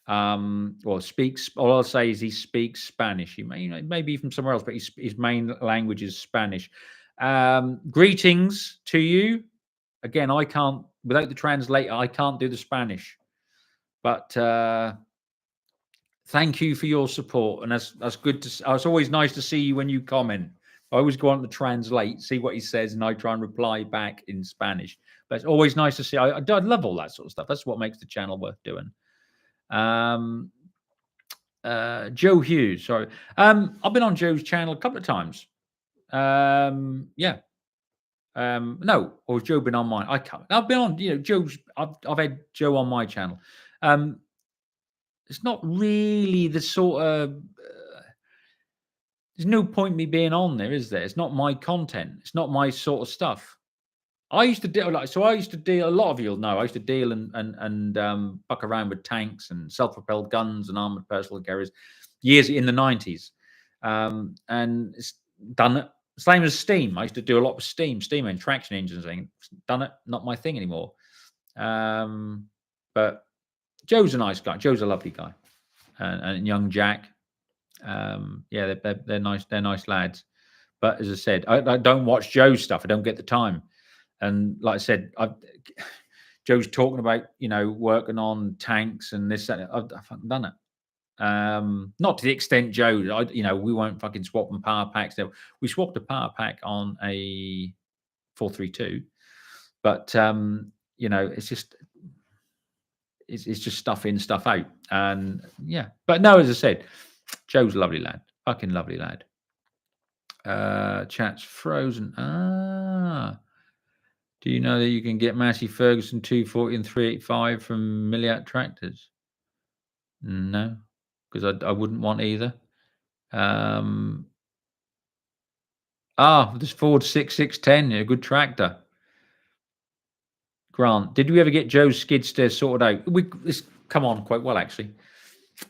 Well, speaks. All I'll say is he speaks Spanish. He may be from somewhere else, but his main language is Spanish. Greetings to you. Again, I can't without the translator. I can't do the Spanish, but thank you for your support, and that's good to. It's always nice to see you when you comment. I always go on to translate, see what he says, and I try and reply back in Spanish. But it's always nice to see. I love all that sort of stuff. That's what makes the channel worth doing. Joe Hughes, sorry. I've been on Joe's channel a couple of times. Yeah. No, or Joe been on mine? I can't. I've been on, Joe's. I've had Joe on my channel. It's not really the sort of. There's no point me being on there, is there? It's not my content. It's not my sort of stuff. I used to deal I used to deal. A lot of you'll know. I used to deal and buck around with tanks and self-propelled guns and armored personnel carriers years in the 90s, and it's done it. Same as steam. I used to do a lot with steam and traction engines. Done it. Not my thing anymore. But Joe's a nice guy. Joe's a lovely guy, and young Jack. Yeah, they're nice. They're nice lads. But as I said, I don't watch Joe's stuff. I don't get the time. And like I said, Joe's talking about working on tanks and this. That, I've fucking done it. Not to the extent Joe. We won't fucking swap them power packs. We swapped a power pack on a 432, but it's just it's just stuff in, stuff out, and yeah. But no, as I said, Joe's a lovely lad, fucking lovely lad. Chat's frozen. Do you know that you can get Massey Ferguson 240 and 385 from Milliat tractors? No, because I wouldn't want either. This Ford 6610, a good tractor. Grant, did we ever get Joe's skid steer sorted out? It's come on quite well, actually.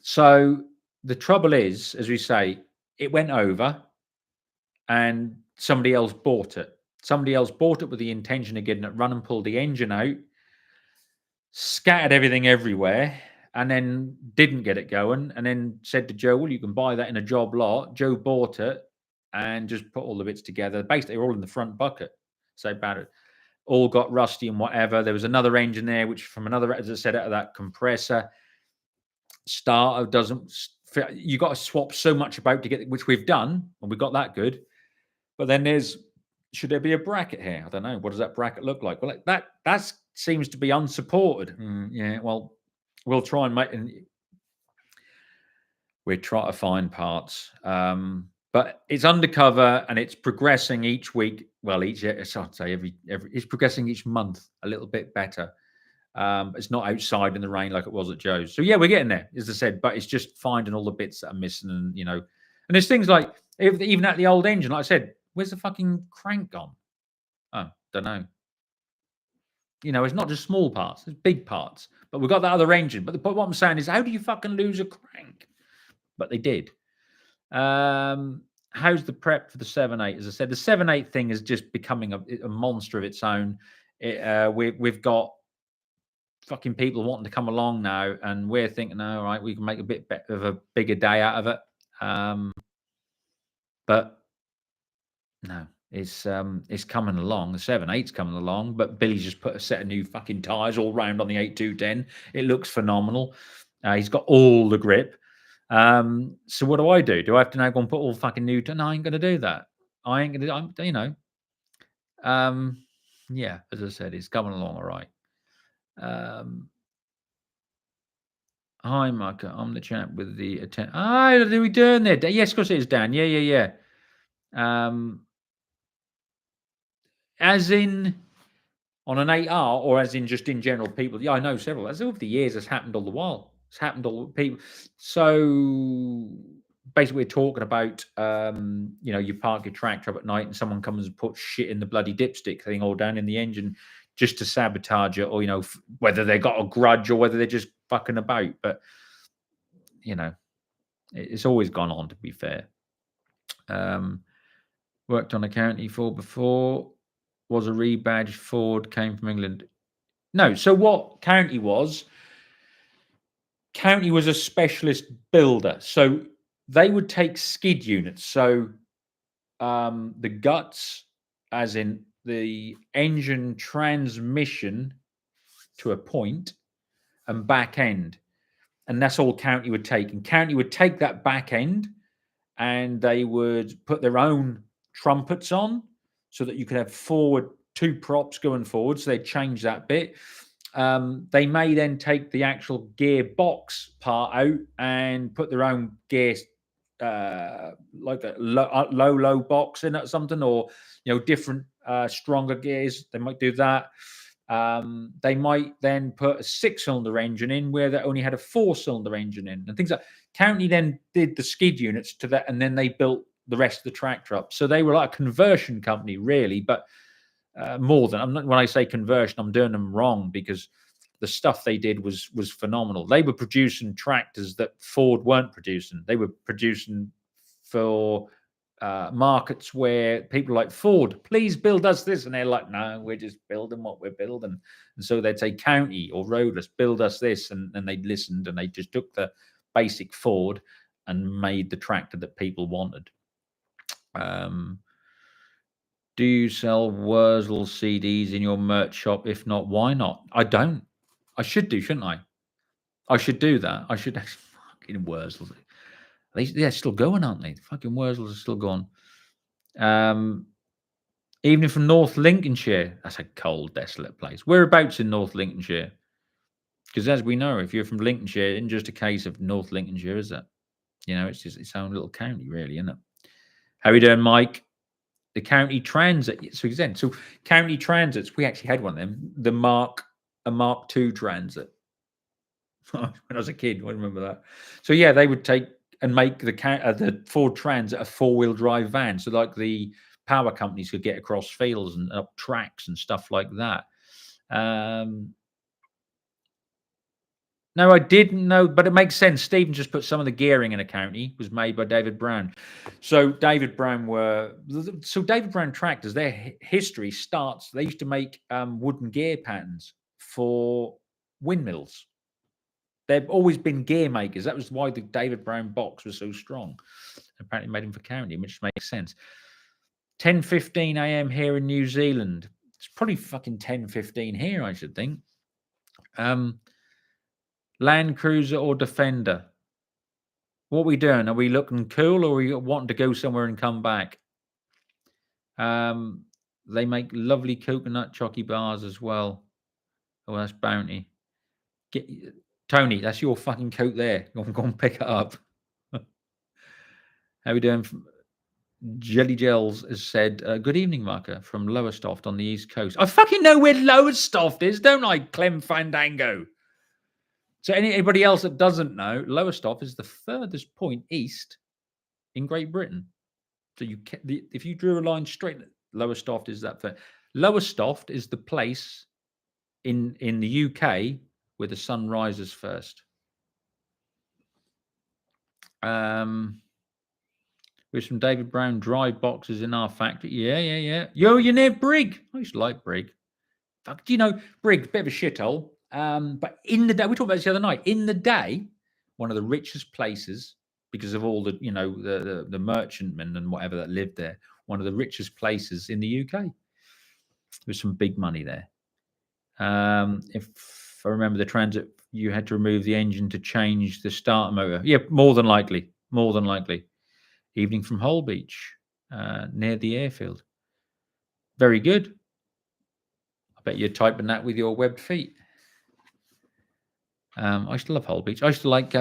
So the trouble is, as we say, it went over and somebody else bought it. Somebody else bought it with the intention of getting it run and pulled the engine out, scattered everything everywhere, and then didn't get it going, and then said to Joe, well, you can buy that in a job lot. Joe bought it and just put all the bits together. Basically, they're all in the front bucket. So about it. All got rusty and whatever. There was another engine there, which from another, as I said, out of that compressor starter doesn't fit. You got to swap so much about to get, which we've done, and we got that good. But then should there be a bracket here? I don't know. What does that bracket look like? Well, that seems to be unsupported. Yeah. Well, we'll try and make. We try to find parts. But it's undercover and it's progressing each week. Well, I'd say every it's progressing each month a little bit better. It's not outside in the rain like it was at Joe's. So yeah, we're getting there, as I said. But it's just finding all the bits that are missing, and and there's things like even at the old engine, like I said, where's the fucking crank gone? Oh, don't know. It's not just small parts, it's big parts. But we've got that other engine. But what I'm saying is, how do you fucking lose a crank? But they did. How's the prep for the 7.8? As I said, the 7.8 thing is just becoming a monster of its own. We've got fucking people wanting to come along now, and we're thinking, all right, we can make a bit of a bigger day out of it. But no, it's coming along. The 7.8's coming along, but Billy's just put a set of new fucking tyres all round on the 8.210. It looks phenomenal. He's got all the grip. So what do? Do I have to now go and put all fucking new? No, I ain't gonna do that. I ain't gonna. Yeah, as I said, it's coming along all right. Hi, Muck. I'm the chap with the attempt. Hi, what are we doing there? Yes, of course it is, Dan. Yeah. As in on an 8R, or as in just in general people? Yeah, I know several. As over the years, it's happened all the while. It's happened all people. So basically, we're talking about you park your tractor up at night and someone comes and puts shit in the bloody dipstick thing all down in the engine just to sabotage it, or whether they got a grudge or whether they're just fucking about. But it's always gone on, to be fair. Worked on a county Ford before. Was a rebadged Ford, came from England. No, so what County was a specialist builder. So they would take skid units. So the guts, as in the engine transmission to a point, and back end. And that's all County would take. And County would take that back end and they would put their own trumpets on so that you could have two props going forward. So they'd change that bit. They may then take the actual gearbox part out and put their own gear, like a low box in it or something, or different stronger gears. They might do that. They might then put a 6-cylinder engine in where they only had a 4-cylinder engine in, and things like. County then did the skid units to that, and then they built the rest of the tractor up. So they were like a conversion company, really, but more than. When I say conversion, I'm doing them wrong, because the stuff they did was phenomenal. They were producing tractors that Ford weren't producing. They were producing for markets where people like, Ford, please build us this, and they're like, no, we're just building what we're building. And so they'd say, County or Roadless, build us this, and they listened, and they just took the basic Ford and made the tractor that people wanted. Do you sell Wurzel CDs in your merch shop? If not, why not? I don't. I should do, shouldn't I? I should do that. I should. Fucking Wurzels. They're still going, aren't they? Fucking Wurzels are still going. Evening from North Lincolnshire. That's a cold, desolate place. Whereabouts in North Lincolnshire? Because as we know, if you're from Lincolnshire, it isn't just a case of North Lincolnshire, is it? It's just its own little county, really, isn't it? How are you doing, Mike? The county transit. So county transits, we actually had one of them. A Mark II transit. When I was a kid, I remember that. So yeah, they would take and make the Ford Transit a 4-wheel drive van. So like the power companies could get across fields and up tracks and stuff like that. No, I didn't know, but it makes sense. Stephen just put some of the gearing in a county was made by David Brown. So David Brown tractors, their history starts. They used to make wooden gear patterns for windmills. They've always been gear makers. That was why the David Brown box was so strong. Apparently made them for county, which makes sense. 10:15 a.m. here in New Zealand. It's probably fucking 10:15 here, I should think. Land Cruiser or Defender? What are we doing? Are we looking cool, or are we wanting to go somewhere and come back? They make lovely coconut chocky bars as well. Oh, that's Bounty. Tony, that's your fucking coat there. Go and pick it up. How are we doing? Jelly Gels has said, good evening, Marker, from Lowestoft on the East Coast. I fucking know where Lowestoft is, don't I, Clem Fandango? So anybody else that doesn't know, Lowestoft is the furthest point east in Great Britain. So if you drew a line straight, Lowestoft is that far. Lowestoft is the place in the UK where the sun rises first. With some David Brown dry boxes in our factory. Yeah. Yo, you're near Brig. I used to like Brig. Fuck, do you know Brig's a bit of a shithole? But in the day, we talked about this the other night. In the day, one of the richest places because of all the the merchantmen and whatever that lived there. One of the richest places in the UK. There's some big money there. If I remember the transit, you had to remove the engine to change the starter motor. Yeah, more than likely. More than likely. Evening from Holbeach, near the airfield. Very good. I bet you're typing that with your webbed feet. I used to love Holbeach. I used to like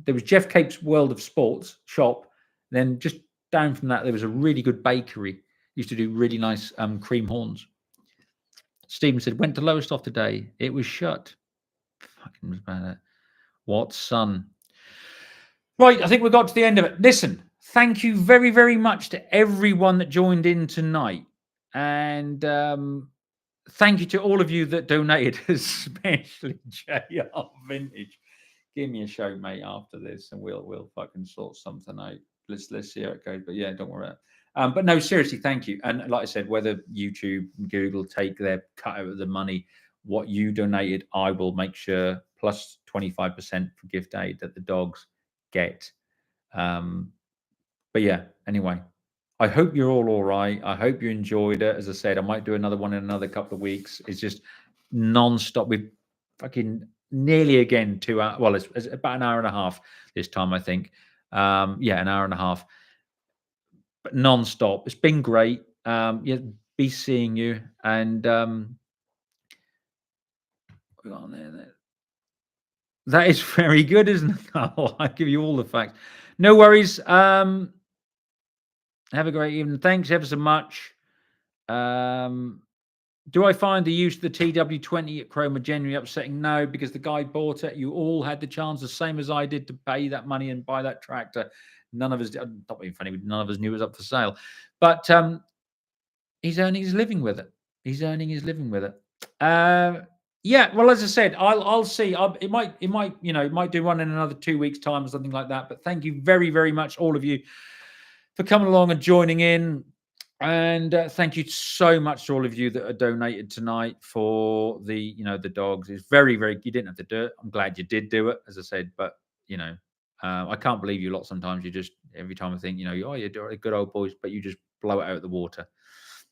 there was Jeff Cape's World of Sports shop. Then just down from that, there was a really good bakery. Used to do really nice cream horns. Stephen said, went to Lowestoft today. It was shut. Fucking was bad. What son? Right, I think we got to the end of it. Listen, thank you very, very much to everyone that joined in tonight. And thank you to all of you that donated, especially JR Vintage. Give me a shout, mate, after this, and we'll fucking sort something out. Let's see how it goes. But yeah, don't worry. But no, seriously, thank you. And like I said, whether YouTube and Google take their cut out of the money, what you donated, I will make sure plus 25% for gift aid that the dogs get. But yeah, anyway, I hope you're all right. I hope you enjoyed it. As I said, I might do another one in another couple of weeks. It's just non-stop. We've fucking nearly again 2 hours. Well, it's about an hour and a half this time, I think. Yeah, an hour and a half, but non-stop. It's been great. Yeah, be seeing you. And that is very good, isn't it? Oh, I give you all the facts. No worries. Have a great evening. Thanks ever so much. Do I find the use of the TW20 at Chroma genuinely upsetting? No, because the guy bought it. You all had the chance, the same as I did, to pay that money and buy that tractor. None of us, not being funny, none of us knew it was up for sale. But he's earning his living with it. He's earning his living with it. Yeah, well, as I said, I'll see. It might do one in another 2 weeks' time or something like that. But thank you very, very much, all of you, for coming along and joining in. And thank you so much to all of you that are donated tonight for the dogs. It's very, very. You didn't have to do it. I'm glad you did do it, as I said. But I can't believe you lot. Sometimes you just every time I think oh, you're good old boys, but you just blow it out of the water.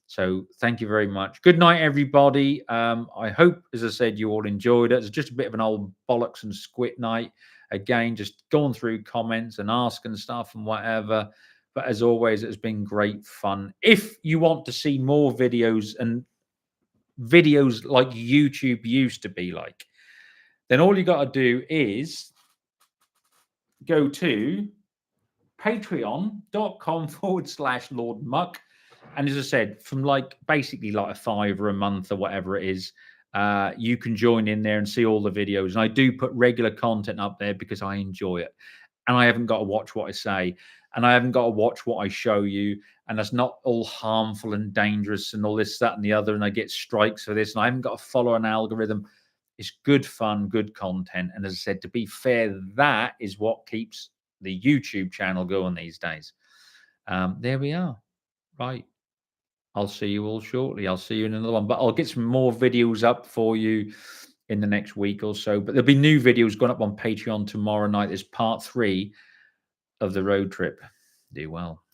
So thank you very much. Good night, everybody. I hope, as I said, you all enjoyed it. It's just a bit of an old bollocks and squit night. Again, just going through comments and asking stuff and whatever. But as always, it's been great fun. If you want to see more videos and videos like YouTube used to be like, then all you got to do is go to patreon.com/Lord Muck. And as I said, from basically like a $5 a month or whatever it is, you can join in there and see all the videos. And I do put regular content up there because I enjoy it. And I haven't got to watch what I say. And I haven't got to watch what I show you. And that's not all harmful and dangerous and all this, that, and the other. And I get strikes for this. And I haven't got to follow an algorithm. It's good fun, good content. And as I said, to be fair, that is what keeps the YouTube channel going these days. There we are. Right. I'll see you all shortly. I'll see you in another one. But I'll get some more videos up for you in the next week or so. But there'll be new videos going up on Patreon tomorrow night. There's part 3 of the road trip. Do well.